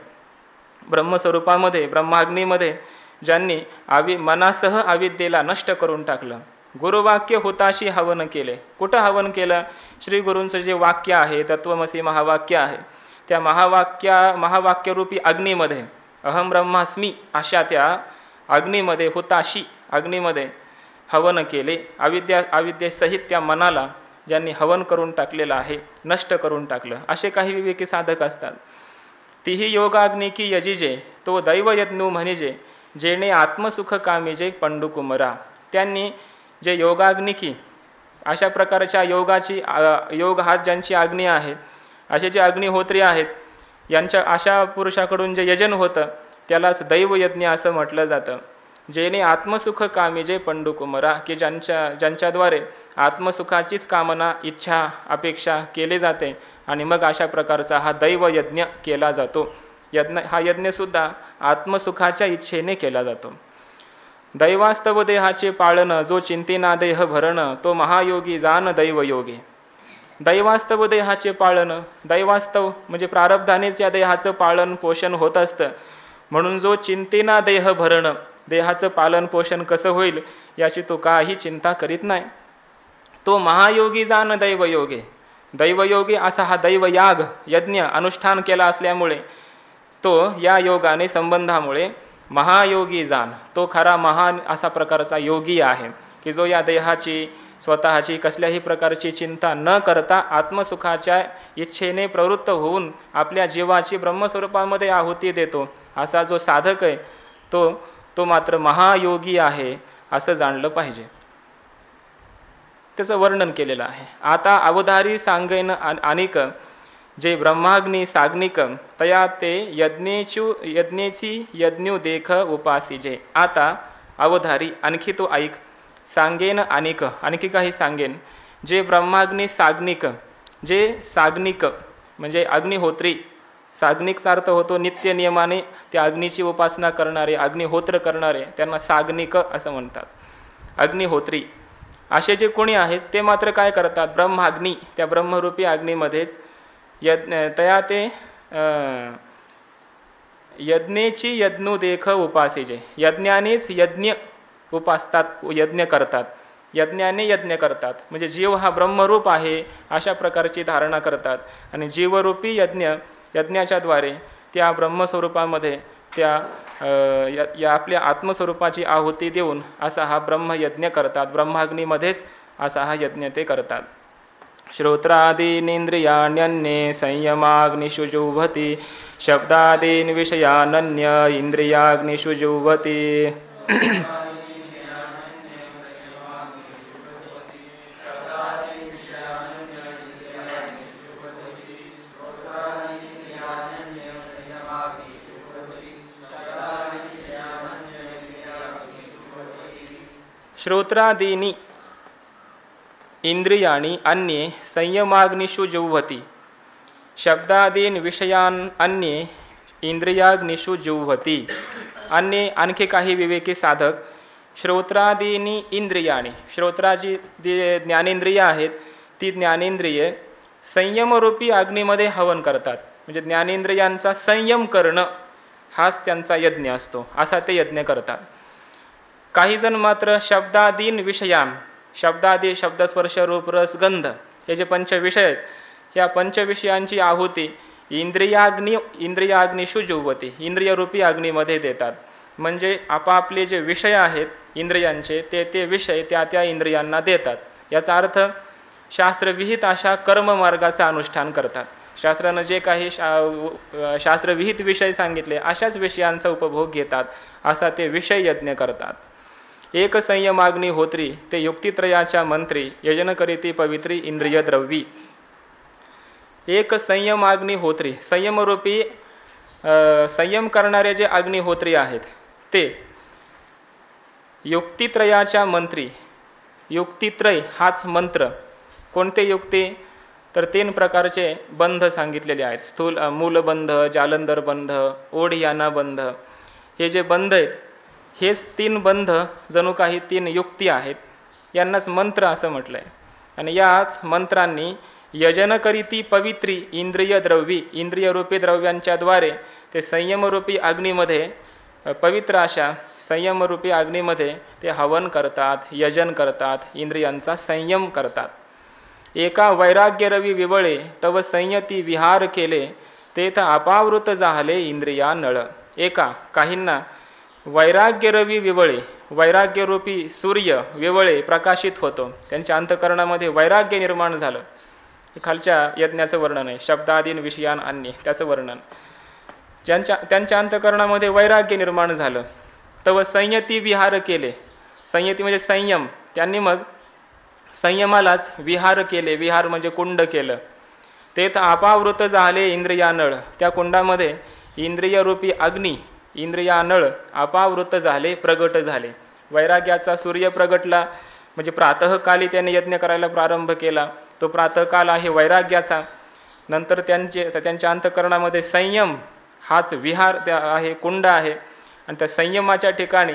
[SPEAKER 1] ब्रह्मस्वरूपामध्ये ब्रह्माग्नीमध्ये ज्यांनी मनासह अविद्येला नष्ट करून टाकलं. गुरुवाक्य होताशी हवन केले. कुठं हवन केलं? श्री गुरूंचं जे वाक्य आहे, तत्वमसी महावाक्य आहे, त्या महावाक्यरूपी अग्नीमध्ये, अहम ब्रह्मास्मी अशा त्या अग्नीमध्ये, हुताशी अग्नीमध्ये हवन केले. अविद्येसहित त्या मनाला ज्यांनी हवन करून टाकलेलं आहे, नष्ट करून टाकलं, असे काही विवेकी साधक असतात. तीही योगाग्नी की यजिजे तो दैवयज्ञू म्हणिजे जेणे आत्मसुख कामिजे पंडुकुमरा. त्यांनी जे योगाग्निकी अशा प्रकारच्या योग हा ज्यांची अग्नी आहे, असे जे अग्निहोत्री आहेत, यांच्या अशा पुरुषाकडून जे यजन होतं त्यालाच दैवयज्ञ असं म्हटलं जातं. जेणे आत्मसुख कामिजे पंडुकुमरा, की ज्यांच्याद्वारे आत्मसुखाचीच कामना, इच्छा, अपेक्षा केली जाते आणि मग अशा प्रकारचा हा दैवयज्ञ केला जातो. हा यज्ञसुद्धा आत्मसुखाच्या इच्छेने केला जातो. दैवास्तव देहाचे पाळण जो चिंतेना देह भरण तो महायोगी जान दैवयोगी. दैवास्तव देहाचे पाळण, दैवास्तव म्हणजे प्रारब्धानेच या देहाचं पालन पोषण होत असतं. म्हणून जो चिंतेना देह भरण, देहाचं पालन पोषण कसं होईल याची तो काही चिंता करीत नाही. तो महायोगी जान दैवयोगी. दैवयोगी असा हा दैवयाग यज्ञ अनुष्ठान केला असल्यामुळे तो या योगाने संबंधामुळे महायोगी जान, तो खरा महान असा प्रकारचा योगी आहे की जो या देहाची स्वतःची कसल्याही प्रकारची चिंता न करता आत्मसुखाच्या इच्छेने प्रवृत्त होऊन आपल्या जीवाची ब्रह्मस्वरूपामध्ये आहुती देतो. असा जो साधक आहे तो मात्र महायोगी आहे असं जाणलं पाहिजे. त्याचं वर्णन केलेलं आहे. आता अवधारी सांगेन अनिक जे ब्रह्माग्नी साग्निक तया ते यज्ञेची यज्ञू देख उपासिजे. आता अवधारी आणखी तो ऐक, सांगेन अनिक आणखी काही सांगेन, जे ब्रह्माग्नी साग्निक, जे साग्निक म्हणजे अग्निहोत्री, साग्निकचा अर्थ होतो नित्य नियमाने त्या अग्नीची उपासना करणारे, अग्निहोत्र करणारे, त्यांना साग्निक असं म्हणतात. अग्निहोत्री असे जे कोणी आहेत ते मात्र काय करतात, ब्रह्माग्नी त्या ब्रह्मरूपी अग्नीमध्येच तया ते यज्ञेची यज्ञू देख उपासिजे, यज्ञानेच यज्ञ उपासतात, यज्ञ करतात, यज्ञाने यज्ञ करतात. म्हणजे जीव हा ब्रह्मरूप आहे अशा प्रकारची धारणा करतात आणि जीवरूपी यज्ञाच्या द्वारे त्या ब्रह्मस्वरूपामध्ये त्या या आपल्या आत्मस्वरूपाची आहुती देऊन असा हा ब्रह्मयज्ञ करतात. ब्रह्माग्नीमध्येच असा हा यज्ञ ते करतात. श्रोत्रादीनिंद्रियाण्यन्ये संयमाग्निषु जुह्वति शब्दादीन विषयानन्य इंद्रियाग्निषु जुह्वति. श्रोत्रादीनि इंद्रियाणी अन्ये संयमाग्निषु जुह्वति शब्दादीन विषयान अन्ये इंद्रियाग्निषु जुह्वति. अन्य आणखी काही विवेकी साधक श्रोत्रादीनी इंद्रियाणी, श्रोत्राची ज्ञानेंद्रिय आहेत ती ज्ञानेंद्रिये संयमरूपी अग्नीमध्ये हवन करतात. म्हणजे ज्ञानेंद्रियांचा संयम करणं हाच त्यांचा यज्ञ असतो, असा ते यज्ञ करतात. काही जण मात्र शब्दादीन विषयान, शब्दादी शब्दस्पर्श रूप रस गंध हे जे पंचविषय आहेत, या पंचविषयांची आहुती इंद्रियाग्निषु जुह्वति, इंद्रियरूपी अग्नीमध्ये देतात. म्हणजे आपापले जे विषय आहेत इंद्रियांचे ते विषय त्या इंद्रियांना देतात. याचा अर्थ शास्त्रविहित अशा कर्ममार्गाचं अनुष्ठान करतात. शास्त्रानं जे काही शास्त्रविहित विषय सांगितले अशाच विषयांचा उपभोग घेतात, असा ते विषय यज्ञ करतात. एक संयमाग्नी होत्री ते युक्तित्रयाच्या मंत्री यजन करीती पवित्री इंद्रिय द्रव्यी. एक संयमाग्नी होत्री, संयमरूपी संयम करणारे जे अग्निहोत्री आहेत ते युक्तित्रयाच्या मंत्री. युक्तित्रय हाच मंत्र. कोणते युक्ती तर 3 प्रकारचे बंध सांगितलेले आहेत. स्थूल मूलबंध, जालंधर बंध, ओढियाना बंध. हे जे बंध आहेत हेच 3 बंध जणू काही 3 युक्ती आहेत. यांनाच मंत्र असं म्हटलं आहे. आणि याच मंत्रांनी यजन करीती पवित्री इंद्रिय द्रव्यी, इंद्रियरूपी द्रव्यांच्याद्वारे ते संयमरूपी अग्नीमध्ये, पवित्र अशा संयमरूपी अग्नीमध्ये ते हवन करतात, यजन करतात, इंद्रियांचा संयम करतात. एका वैराग्य रवी विवळे तव संयती विहार केले तेथ अपावृत झाले इंद्रिया नळ. एका काहींना वैराग्य रवी विवळे, वैराग्यरूपी सूर्य विवळे प्रकाशित होतो, त्यांच्या अंतःकरणामध्ये वैराग्य निर्माण झालं. खालच्या यज्ञाचं वर्णन आहे, शब्दादीन विषयान अन्य, त्याचं वर्णन. त्यांच्या अंतःकरणामध्ये वैराग्य निर्माण झालं. तव संयती विहार केले, संयती म्हणजे संयम, त्यांनी मग संयमालाच विहार केले, विहार म्हणजे कुंड केलं. तेथ अपावृत झाले इंद्रियानळ, त्या कुंडामध्ये इंद्रियरूपी अग्नी, इंद्रियानळ अपावृत झाले, प्रगट झाले. वैराग्याचा सूर्य प्रगटला, म्हणजे प्रातःकाली त्यांनी यज्ञ करायला प्रारंभ केला, तो प्रातःकाल आहे वैराग्याचा. नंतर त्यांच्या अंतःकरणामध्ये संयम हाच विहार त्या आहे, कुंड आहे. आणि त्या संयमाच्या ठिकाणी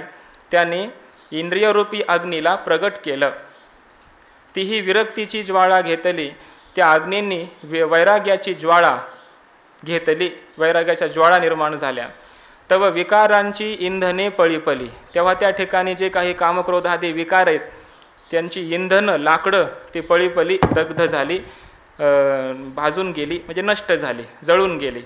[SPEAKER 1] त्यांनी इंद्रियरूपी अग्नीला प्रगट केलं. तीही विरक्तीची ज्वाळा घेतली, त्या अग्नींनी वैराग्याची ज्वाळा घेतली, वैराग्याच्या ज्वाळा निर्माण झाल्या. तव विकारांची इंधने पळीपली, तेव्हा त्या ठिकाणी जे काही कामक्रोधादी विकार आहेत त्यांची इंधनं, लाकडं ती पळीपली, दग्ध झाली, भाजून गेली, म्हणजे नष्ट झाली, जळून गेली.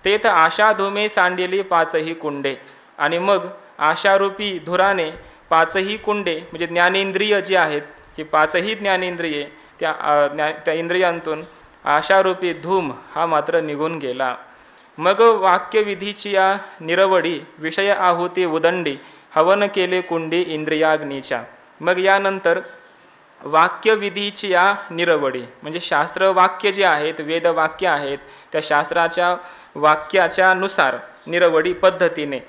[SPEAKER 1] तेथ आशाधुमे सांडिली पाचही कुंडे, आणि मग आशारूपी धुराने पाचही कुंडे म्हणजे ज्ञानेंद्रिय जी आहेत, ही पाचही ज्ञानेंद्रिये त्या इंद्रियांतून आशारूपी धूम हा मात्र निघून गेला. मग वाक्यविधीची या निरवडी विषय आहुती उदंडी, हवन केले कुंडी इंद्रियाग्नीच्या. मग यानंतर वाक्यविधीची या निरवडी म्हणजे शास्त्र वाक्य जे आहेत, वेदवाक्य आहेत, त्या शास्त्राच्या वाक्याच्या नुसार निरवडी पद्धतीने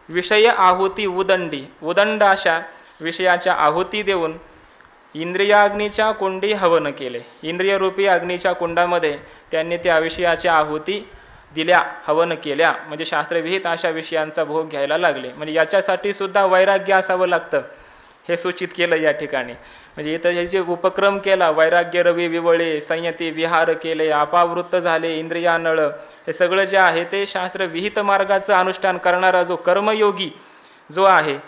[SPEAKER 1] विषय आहुती उदंडी, उदंड अशा विषयाच्या आहुती देऊन इंद्रियाग्नीच्या कुंडी हवन केले. इंद्रियरूपी अग्नीच्या कुंडामध्ये त्यांनी त्या विषयाच्या आहुती दिल्या, हवन केल्या, म्हणजे शास्त्रविहित अशा विषयांचा भोग घ्यायला लागले. म्हणजे याच्यासाठी सुद्धा वैराग्य असावं लागतं हे सूचित केलं या ठिकाणी. म्हणजे इथं हे जे उपक्रम केला, वैराग्य रवी विवळे, संयती विहार केले, अपावृत्त झाले इंद्रियानळ, हे सगळं जे आहे ते शास्त्रविहित मार्गाचं अनुष्ठान करणारा जो कर्मयोगी जो आहे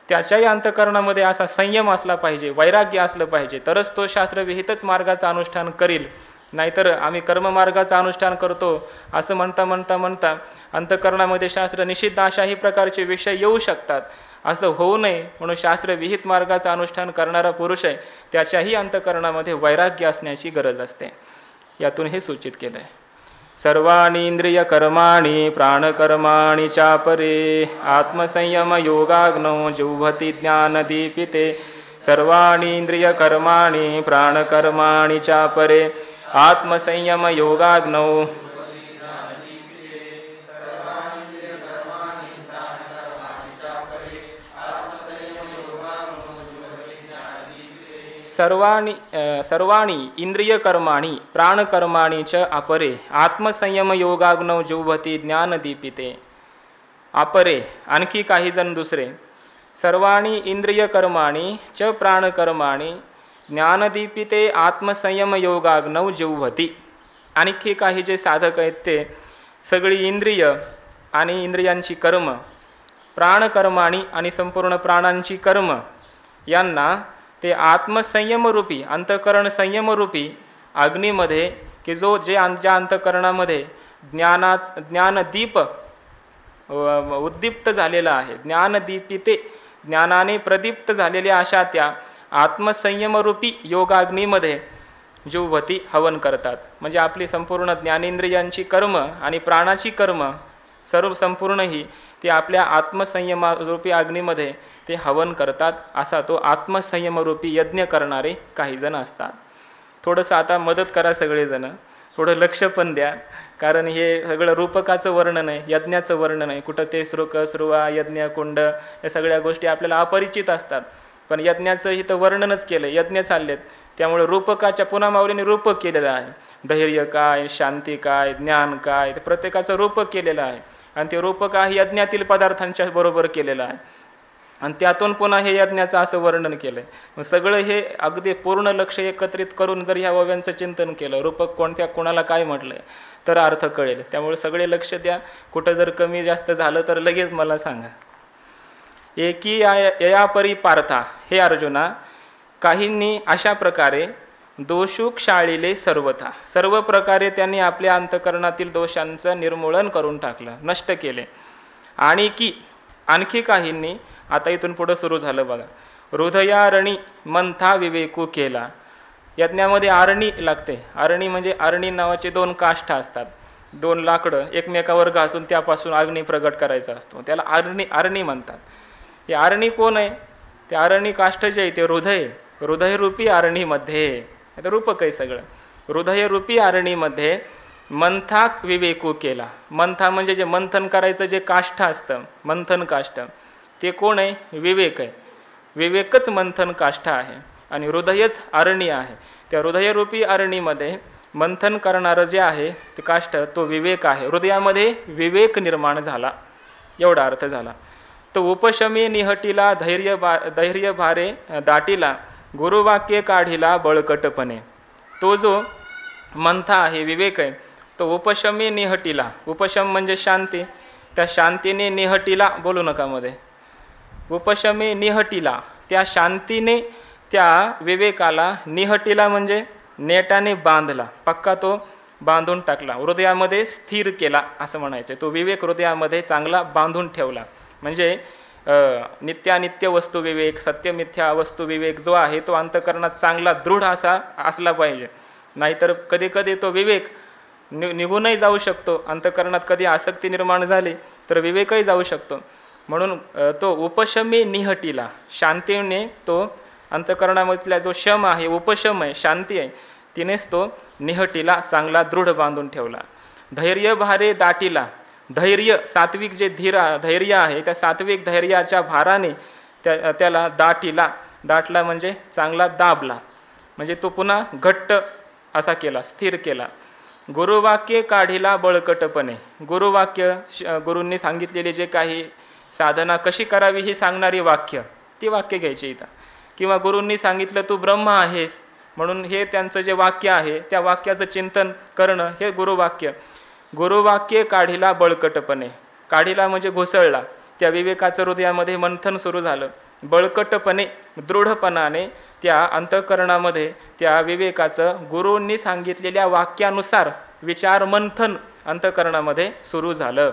[SPEAKER 1] त्याच्याही अंतःकरणामध्ये असा संयम असला पाहिजे, वैराग्य असलं पाहिजे, तरच तो शास्त्रविहितच मार्गाचं अनुष्ठान करील. नाहीतर आम्ही कर्ममार्गाचं अनुष्ठान करतो असं म्हणता अंतःकरणामध्ये शास्त्र निषिद्ध अशाही प्रकारचे विषय येऊ शकतात. असं होऊ नये म्हणून शास्त्रविहित मार्गाचं अनुष्ठान करणारा पुरुष आहे त्याच्याही अंतःकरणामध्ये वैराग्य असण्याची गरज असते. यातून हे सूचित केलं आहे. सर्वाणि इंद्रिय कर्माणि प्राणकर्माणि चापरे आत्मसंयम योगाग्नौ जुह्वति ज्ञानदीपिते. सर्वाणि इंद्रिय कर्माणि प्राणकर्माणि चापरे आत्मसंयम योगाग्नौ. सर्वाणि इंद्रिय कर्माणि प्राणकर्माणि च अपरे आत्मसंयम योगाग्नौ जुह्वति ज्ञानदीपिते. अपरे आणखी काही जण दुसरे, सर्वाणि इंद्रिय कर्माणि च प्राणकर्माणि ज्ञानदीपिते आत्मसंयम योगाग्नौ जुह्वति. आणखी काही जे साधक आहेत ते सगळी इंद्रिय आणि इंद्रियांची कर्म, प्राणकर्माणी आणि संपूर्ण प्राणांची कर्म यांना ते आत्मसंयमरूपी अंतःकरण संयमरूपी अग्नीमध्ये की ज्या अंतःकरणामध्ये ज्ञानदीप उद्दीप्त झालेला आहे, ज्ञानदीपिते ज्ञानाने प्रदीप्त झालेल्या अशा त्या आत्मसंयमरूपी योगाग्नीमध्ये जुह्वति हवन करतात. म्हणजे आपली संपूर्ण ज्ञानेंद्रियांची कर्म आणि प्राणाची कर्म सर्व संपूर्ण ही ती आपल्या आत्मसंयमरूपी अग्नीमध्ये ते हवन करतात. असा तो आत्मसंयमरूपी यज्ञ करणारे काही जण असतात. थोडंसं आता मदत करा सगळेजण, थोडं लक्ष पण द्या, कारण हे सगळं रूपकाचं वर्णन आहे, यज्ञाचं वर्णन आहे. कुठं ते श्रुक श्रुवा यज्ञ कुंड या सगळ्या गोष्टी आपल्याला अपरिचित असतात, पण यज्ञाचं इथं वर्णनच केलं, यज्ञ चाललेत. त्यामुळे रूपकाच्या पुन्हा माऊलीने रूपक केलेलं आहे. धैर्य काय, शांती काय, ज्ञान काय, ते प्रत्येकाचं रूपक केलेलं आहे. आणि ते रूपक आहे यज्ञातील पदार्थांच्या बरोबर केलेलं आहे. आणि त्यातून पुन्हा हे यज्ञाचं असं वर्णन केलं आहे. मग सगळं हे अगदी पूर्ण लक्ष एकत्रित करून जर ह्या ओव्यांचं चिंतन केलं, रूपक कोणाला काय म्हटलं आहे तर अर्थ कळेल. त्यामुळे सगळे लक्ष द्या. कुठं जर कमी जास्त झालं तर लगेच मला सांगा. एकी ययापरी पार्था, हे अर्जुना, काहींनी अशा प्रकारे दोषुक शाळिले सर्वथा, सर्व प्रकारे त्यांनी आपल्या अंतःकरणातील दोषांचं निर्मूलन करून टाकलं, नष्ट केले. आणि की आणखी काहींनी आता इथून पुढं सुरू झालं बघा. हृदयारणी मंथा विवेकू केला. यज्ञामध्ये आरणी लागते. आरणी म्हणजे आरणी नावाचे 2 काष्ठ असतात. 2 लाकडं एकमेकावर घासून त्यापासून अग्नी प्रगट करायचा असतो, त्याला आरणी म्हणतात. हे आरणी कोण आहे? ते आरणी काष्ठ जे आहे ते हृदयरूपी आरणीमध्ये, आता रूपक आहे सगळं. हृदयरूपी आरणीमध्ये मंथा विवेकू केला. मंथा म्हणजे जे मंथन करायचं जे काष्ठ असतं, मंथन काष्ठ, ते कोण आहे? विवेक आहे. विवेकच मंथन काष्ठ आहे आणि हृदयच आरणी आहे. त्या हृदयरूपी आरणीमध्ये मंथन करणारं जे आहे ते काष्ठ तो विवेक आहे. हृदयामध्ये विवेक निर्माण झाला, एवढा अर्थ झाला. तो उपशमी निहटीला धैर्य भारे दाटीला गुरुवाक्य काढिला बळकटपणे. तो जो मंथा आहे, विवेक आहे, तो उपशमी निहटीला. उपशम म्हणजे शांती. त्या शांतीने निहटीला बोलू नका मध्ये. उपशमी निहटीला, त्या शांतीने त्या विवेकाला, निहटीला म्हणजे नेटाने बांधला, पक्का तो बांधून टाकला, हृदयामध्ये स्थिर केला असं म्हणायचं. तो विवेक हृदयामध्ये चांगला बांधून ठेवला. म्हणजे नित्यानित्य वस्तू विवेक, सत्यमिथ्या वस्तू विवेक जो आहे तो अंतःकरणात चांगला दृढ असा असला पाहिजे. नाहीतर कधी कधी तो विवेक निघूनही जाऊ शकतो. अंतःकरणात कधी आसक्ती निर्माण झाली तर विवेकही जाऊ शकतो. म्हणून तो उपशमी निहटीला, शांतीने तो अंतःकरणामधला जो शम आहे, उपशम आहे, शांती आहे, तिनेच तो निहटीला चांगला दृढ बांधून ठेवला. धैर्य भारे दाटीला, धैर्य सात्विक जे धैर्य आहे त्या सात्विक धैर्याच्या भाराने त्याला दाटला म्हणजे चांगला दाबला, म्हणजे तो पुन्हा घट्ट असा केला, स्थिर केला. गुरुवाक्य काढिला बळकटपणे, गुरुवाक्य गुरूंनी सांगितलेले जे काही साधना कशी करावी ही सांगणारी वाक्य, ती वाक्य घ्यायची इथं. किंवा गुरूंनी सांगितलं तू ब्रह्म आहेस म्हणून हे त्यांचं जे वाक्य आहे त्या वाक्याचं चिंतन करणं हे गुरुवाक्य. गुरुवाक्य काढिला बळकटपणे, काढिला म्हणजे घुसळला, त्या विवेकाचं हृदयामध्ये मंथन सुरू झालं. बळकटपणे दृढपणाने त्या अंतःकरणामध्ये त्या विवेकाचं गुरूंनी सांगितलेल्या वाक्यानुसार विचार मंथन अंतःकरणामध्ये सुरू झालं.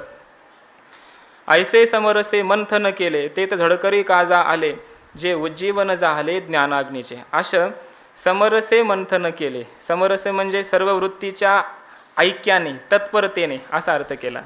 [SPEAKER 1] ऐसे समरसे मंथन केले ते तर झडकरी काजा आले जे उज्जीवन झाले ज्ञानाग्नीचे. असं समरसे मंथन केले. समरसे म्हणजे सर्व वृत्तीच्या ऐक्याने, तत्परतेने असा अर्थ केला.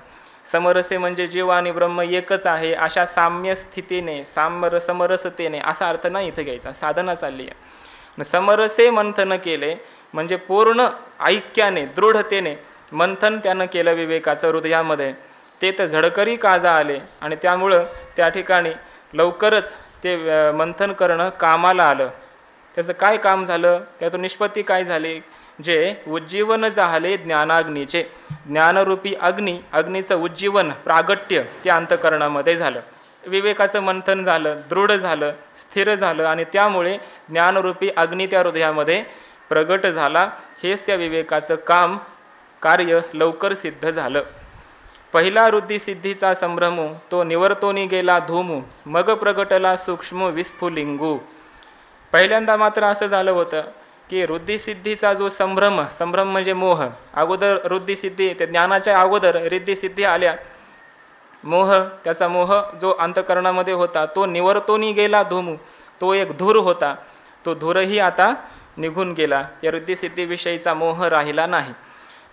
[SPEAKER 1] समरसे म्हणजे जीव आणि ब्रह्म एकच आहे अशा साम्य स्थितीने, समरसतेने असा अर्थ नाही इथं घ्यायचा, साधना चालली आहे. समरसे मंथन केले म्हणजे पूर्ण ऐक्याने, दृढतेने मंथन त्यानं केलं विवेकाचं हृदयामध्ये. ते तर झडकरी काजा आले आणि त्यामुळं त्या ठिकाणी लवकरच ते मंथन करणं कामाला आलं. त्याचं काय काम झालं, त्यातून निष्पत्ती काय झाली, जे उज्जीवन झाले ज्ञानाग्नीचे. ज्ञानरूपी अग्नीचं उज्जीवन, प्रागट्य त्या अंतःकरणामध्ये झालं. विवेकाचं मंथन झालं, दृढ झालं, स्थिर झालं आणि त्यामुळे ज्ञानरूपी अग्नी त्या हृदयामध्ये प्रगट झाला. हेच त्या विवेकाचं कार्य लवकर सिद्ध झालं. पहिला वृद्धिसिद्धीचा संभ्रमू तो निवर्तोनी गेला धूमू मग प्रगटला सूक्ष्म विस्फुलिंगू. पहिल्यांदा मात्र असं झालं होतं की वृद्धिसिद्धीचा जो संभ्रम म्हणजे मोह, अगोदर वृद्धिसिद्धी ते ज्ञानाच्या अगोदर रिद्धिसिद्धी आल्या. त्याचा मोह जो अंतःकरणामध्ये होता तो निवर्तोनी गेला धूमू, तो एक धूर होता, तो धूरही आता निघून गेला. या रिद्धिसिद्धीविषयीचा मोह राहिला नाही.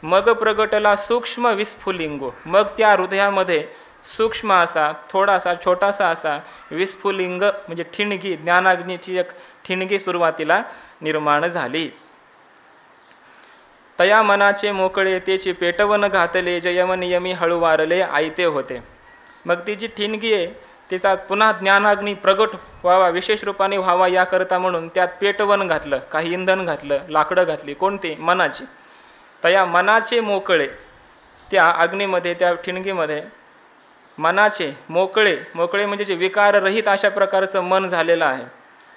[SPEAKER 1] मग प्रगटला सूक्ष्म विस्फुलिंगो, मग त्या हृदयामध्ये सूक्ष्म असा, थोडासा, छोटासा असा विस्फुलिंग म्हणजे ठिणगी, ज्ञानाग्नीची एक ठिणगी सुरुवातीला निर्माण झाली. तया मनाचे मोकळे तेची पेटवण घातले जयमनियमी हळूवारले आयते होते. मग ती जी ठिणगी आहे तिचा पुन्हा ज्ञानाग्नी प्रगट व्हावा, विशेष रूपाने व्हावा याकरता म्हणून त्यात पेटवण घातलं, काही इंधन घातलं, लाकडं घातली. कोणती? मनाची. तया मनाचे मोकळे, त्या अग्नीमध्ये, त्या ठिणगीमध्ये मनाचे मोकळे म्हणजे जे विकाररहित अशा प्रकारचं मन झालेलं आहे,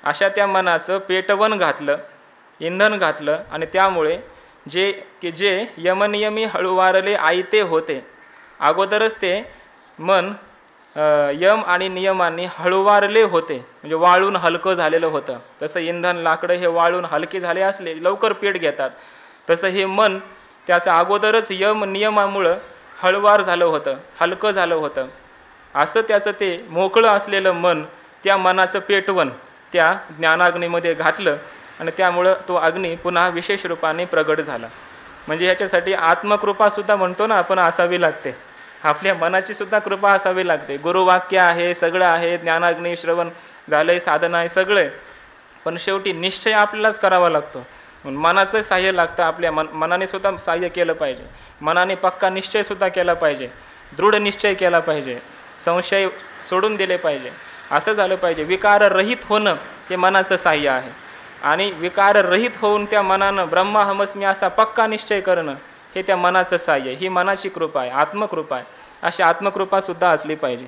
[SPEAKER 1] अशा त्या मनाचं पेटवण घातलं, इंधन घातलं आणि त्यामुळे जे यमनियमी हळूवारले आयते होते, अगोदरच ते मन यम आणि नियमांनी हळूवारले होते, म्हणजे वाळून हलकं झालेलं होतं. तसं इंधन, लाकडं हे वाळून हलके झाले असले लवकर पेट घेतात, तसं हे मन त्याचं अगोदरच यम नियमामुळं हळूवार झालं होतं, हलकं झालं होतं. असं त्याचं ते मोकळं असलेलं मन त्या मनाचं पेटवण त्या ज्ञानाग्नीमध्ये घातलं आणि त्यामुळं तो अग्नी पुन्हा विशेष रूपाने प्रगट झाला. म्हणजे ह्याच्यासाठी आत्मकृपासुद्धा म्हणतो ना आपण, असावी लागते. आपल्या मनाची सुद्धा कृपा असावी लागते. गुरुवाक्य आहे, सगळं आहे, ज्ञानाग्नी श्रवण झालंय, साधना आहे, सगळं आहे, पण शेवटी निश्चय आपल्यालाच करावा लागतो. मनाचं सहाय्य लागतं. आपल्या मनाने सुद्धा सहाय्य केलं पाहिजे. मनाने पक्का निश्चयसुद्धा केला पाहिजे, दृढ निश्चय केला पाहिजे, संशय सोडून दिले पाहिजे. असं झालं पाहिजे. विकाररहित होणं हे मनाचं सहाय्य आहे आणि विकाररहित होऊन त्या मनानं ब्रह्माहमस्मी असा पक्का निश्चय करणं हे त्या मनाचं सहाय्य. ही मनाची कृपा आहे, आत्मकृपा आहे. अशी आत्मकृपासुद्धा असली पाहिजे.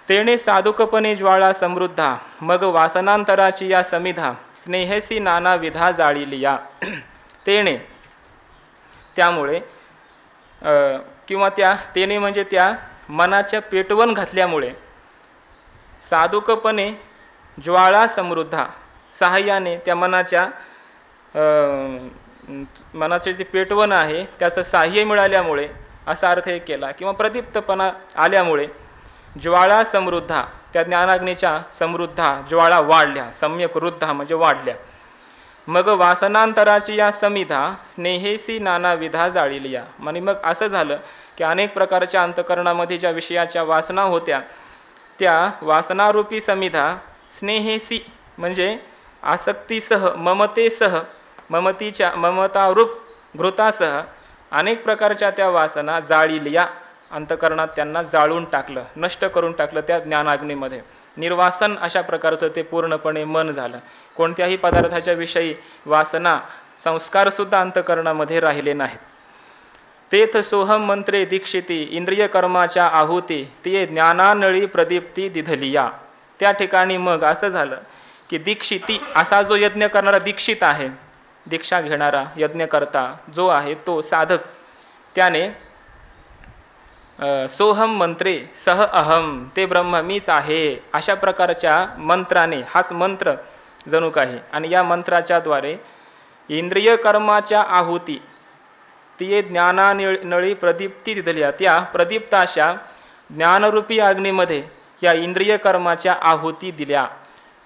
[SPEAKER 1] तेणे साधुकपणे ज्वाळा समृद्धा, मग वासनांतराची या समिधा, स्नेहसी नाना विधा जाळिलिया. तेणे त्यामुळे किंवा तेने म्हणजे त्या मनाच्या पेटवण घातल्यामुळे, साधुकपणे ज्वाळा समृद्धा, सहाय्याने त्या मनाचे जे पेटवण आहे त्याचं साह्य मिळाल्यामुळे, असा अर्थ हे केला, किंवा प्रदीप्तपणा आल्यामुळे ज्वाळा समृद्धा, त्या ज्ञानाग्नीच्या समृद्धा ज्वाळा वाढल्या, सम्यक वृद्धा म्हणजे वाढल्या. मग वासनांतराची या समिधा, स्नेहेसी नाना विधा जाळिलिया. म्हणजे मग असं झालं की अनेक प्रकारच्या अंतकरणामध्ये ज्या विषयाच्या वासना होत्या त्या वासनारूपी समिधा स्नेहेसी म्हणजे आसक्तीसह, ममतेसह, ममतारूप घृतासह अनेक प्रकारच्या त्या वासना जाळिलिया, अंतकरणात त्यांना जाळून टाकलं, नष्ट करून टाकलं त्या ज्ञानाग्नीमध्ये. निर्वासन अशा प्रकारचं ते पूर्णपणे मन झालं. कोणत्याही पदार्थाच्या विषयी वासना, संस्कारसुद्धा अंतकरणामध्ये राहिले नाहीत. तेथ सोहम मंत्रे दीक्षिती, इंद्रिय कर्माच्या आहुती, ते ज्ञानानळी प्रदीप्ती दिधलिया. त्या ठिकाणी मग असं झालं की दीक्षिती असा जो यज्ञ करणारा दीक्षित आहे, दीक्षा घेणारा यज्ञकर्ता जो आहे तो साधक, त्याने सोहम मंत्रे सह अहम, ते ब्रह्म मीच आहे, अशा प्रकारच्या मंत्राने, हाच मंत्र जणू काही, आणि या मंत्राच्या द्वारे इंद्रिय कर्माच्या आहुती, ती ज्ञानानळी प्रदीप्ती दिधलिया, त्या प्रदीप्त अशा ज्ञानरूपी अग्नीमध्ये या इंद्रिय कर्माच्या आहुती दिल्या.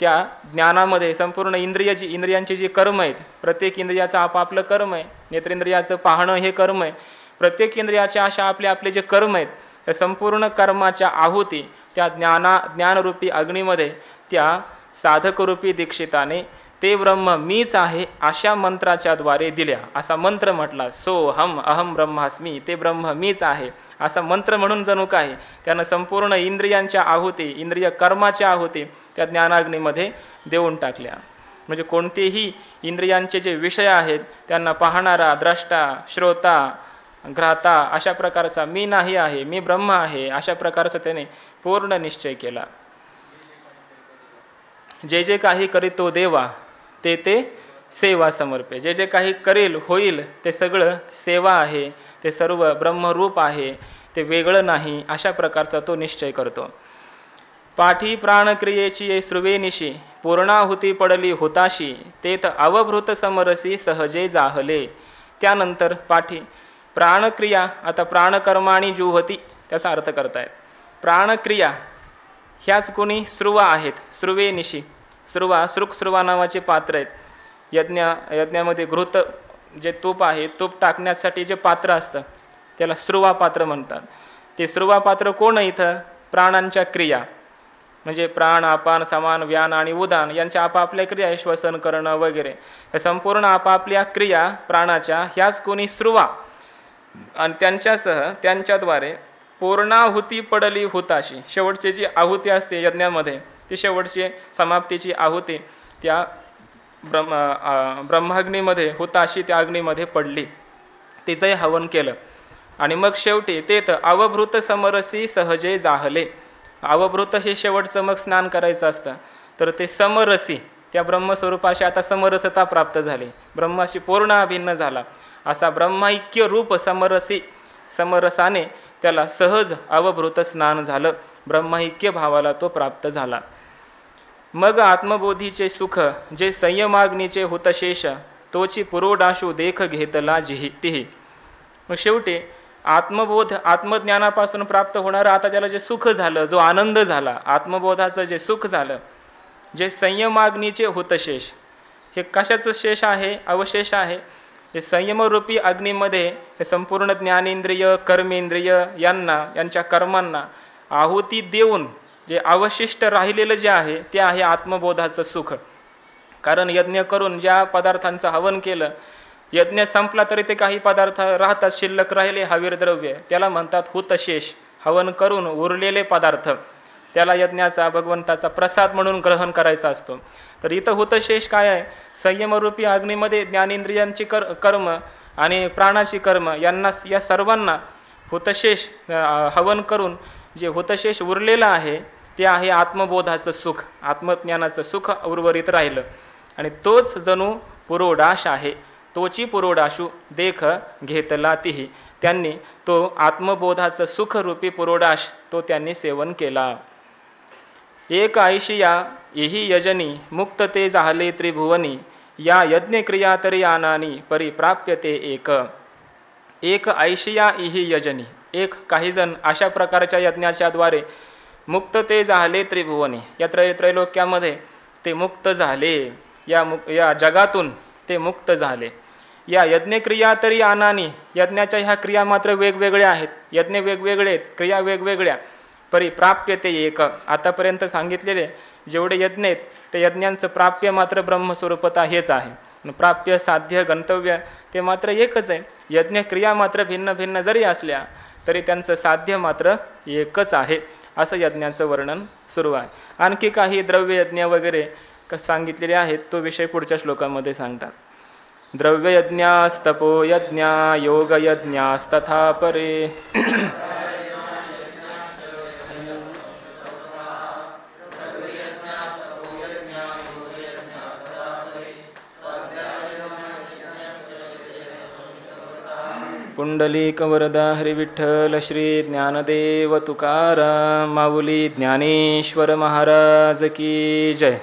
[SPEAKER 1] त्या ज्ञानामध्ये संपूर्ण इंद्रियांची जी कर्म आहेत, प्रत्येक इंद्रियाचं आपापलं कर्म आहे. नेत्रेंद्रियाचं पाहणं हे कर्म आहे. प्रत्येक इंद्रियाच्या अशा आपले जे कर्म आहेत, त्या संपूर्ण कर्माच्या आहुती त्या ज्ञानरूपी अग्नीमध्ये त्या साधकरूपी दीक्षिताने ते ब्रह्म मीच आहे अशा मंत्राच्या द्वारे दिल्या. असा मंत्र म्हटला, सोहम अहम ब्रह्मास्मी, ते ब्रह्म मीच आहे असा मंत्र म्हणून जणू काय त्यानं संपूर्ण इंद्रियांच्या आहुती, इंद्रिय कर्माच्या आहुती त्या ज्ञानाग्नीमध्ये देऊन टाकल्या. म्हणजे कोणतेही इंद्रियांचे जे विषय आहेत त्यांना पाहणारा, द्रष्टा, श्रोता, घ्राता अशा प्रकारचा मी नाही आहे, मी ब्रह्म आहे, अशा प्रकारचा त्याने पूर्ण निश्चय केला. जे जे काही करीतो देवा, ते सेवा समर्पे. जे जे काही करेल होईल ते सगळं सेवा आहे, ते सर्व ब्रह्मरूप आहे, ते वेगळं नाही, अशा प्रकारचा तो निश्चय करतो. पाठी प्राणक्रियेची श्रुवेनिशी, पूर्णाहुती पडली होताशी, तेथ अवभृत समरसी सहजे जाहले. त्यानंतर पाठी प्राणक्रिया, आता प्राणकर्माणी जुहती त्याचा अर्थ करतायत. प्राणक्रिया ह्याच कोणी श्रुवा आहेत, श्रुवेनिशी. श्रुवा नावाचे पात्र आहेत. यज्ञामध्ये घृत जे तूप आहे, तूप टाकण्यासाठी जे पात्र असतं त्याला श्रुवा पात्र म्हणतात. ते श्रुवा पात्र कोण आहे इथं? प्राणांच्या क्रिया, म्हणजे प्राण, अपान, समान, व्यान आणि उदान यांच्या आपापल्या क्रिया, श्वसन करणं वगैरे, या संपूर्ण आपापल्या क्रिया प्राणाच्या ह्याच कोणी श्रुवा, आणि त्यांच्याद्वारे पूर्णाहुती पडली होताशी, शेवटची जी आहुती असते यज्ञामध्ये, ती शेवटची समाप्तीची आहुती त्या ब्रह्माग्नीमध्ये होताशी, त्या अग्नीमध्ये पडली, तिचंही हवन केलं. आणि मग शेवटी तेथ अवभृत समरसी सहजे जाहले. अवभृत हे शेवटचं मग स्नान करायचं असतं, तर ते समरसी त्या ब्रह्मस्वरूपाशी आता समरसता प्राप्त झाली, ब्रह्माशी पूर्ण अभिन्न झाला. असा ब्रह्मैक्य रूप समरसाने त्याला सहज अवभृत स्नान झालं, ब्रह्मैक्य भावाला तो प्राप्त झाला. मग आत्मबोधीचे सुख जे संयमाग्नीचे हुतशेष, तोची पुरोडाशू देख घेतला जिहितीही. मग शेवटी आत्मबोध आत्मज्ञानापासून प्राप्त होणारं आता त्याला जे सुख झालं, जो आनंद झाला, आत्मबोधाचं जे सुख झालं, जे संयमाग्नीचे हुतशेष, हे कशाचं शेष आहे, अवशेष आहे? हे संयमरूपी अग्नीमध्ये हे संपूर्ण ज्ञानेंद्रिय कर्मेंद्रिय यांच्या कर्मांना आहुती देऊन जे अवशिष्ट राहिलेलं जे आहे ते आहे आत्मबोधाचं सुख. कारण यज्ञ करून ज्या पदार्थांचं हवन केलं, यज्ञ संपला तरी ते काही पदार्थ राहतात, शिल्लक राहिले हवीर द्रव्य, त्याला म्हणतात हुतशेष. हवन करून उरलेले पदार्थ त्याला यज्ञाचा भगवंताचा प्रसाद म्हणून ग्रहण करायचा असतो. तर इथं हुतशेष काय आहे? संयमरूपी अग्नीमध्ये ज्ञानेंद्रियांची कर्म आणि प्राणाची कर्म या सर्वांना हुतशेष हवन करून जे हुतशेष उरलेलं आहे ते आहे आत्मबोधाचं सुख, आत्मज्ञानाचं सुख उर्वरित राहिलं. आणि तोच जणू पुरोडाश आहे. तोची पुरोडाशू देख घेतला तिही. त्यांनी तो आत्मबोधाचं सुखरूपी पुरोडाश तो त्यांनी सेवन केला. एक आयशिया इही यजनी मुक्त ते झाले त्रिभुवनी या यज्ञक्रिया तरी आनानी परिप्राप्यते एक. एक आयशिया इही यजनी, एक काही जण अशा प्रकारच्या यज्ञाच्या द्वारे मुक्त ते झाले त्रिभुवनी, या त्रैलोक्यामध्ये ते मुक्त झाले, या जगातून ते मुक्त झाले. या यज्ञक्रिया तरी आनानी, यज्ञाच्या ह्या क्रिया मात्र वेगवेगळ्या आहेत, यज्ञ वेगवेगळे आहेत, क्रिया वेगवेगळ्या. परिप्राप्यते एक, आतापर्यंत सांगितलेले जेवढे यज्ञ आहेत ते यज्ञांचं प्राप्य मात्र ब्रह्मस्वरूपता हेच आहे. प्राप्य साध्य गंतव्य ते मात्र एकच आहे. यज्ञ क्रिया मात्र भिन्न भिन्न जरी असल्या तरी त्यांचं साध्य मात्र एकच आहे. असं यज्ञाचं वर्णन सुरू आहे. आणखी काही द्रव्ययज्ञ वगैरे सांगितलेले आहेत, तो विषय पुढच्या श्लोकामध्ये सांगतात. द्रव्ययज्ञास्तपो यज्ञा योगयज्ञास्तथा परे. पुंडलिक वरदा हरी विठ्ठल श्री ज्ञानदेव तुकाराम माऊली ज्ञानेश्वर महाराज की जय.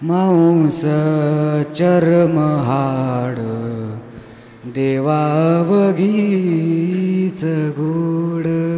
[SPEAKER 3] मांस चर्म हाड देवावगीच गोड.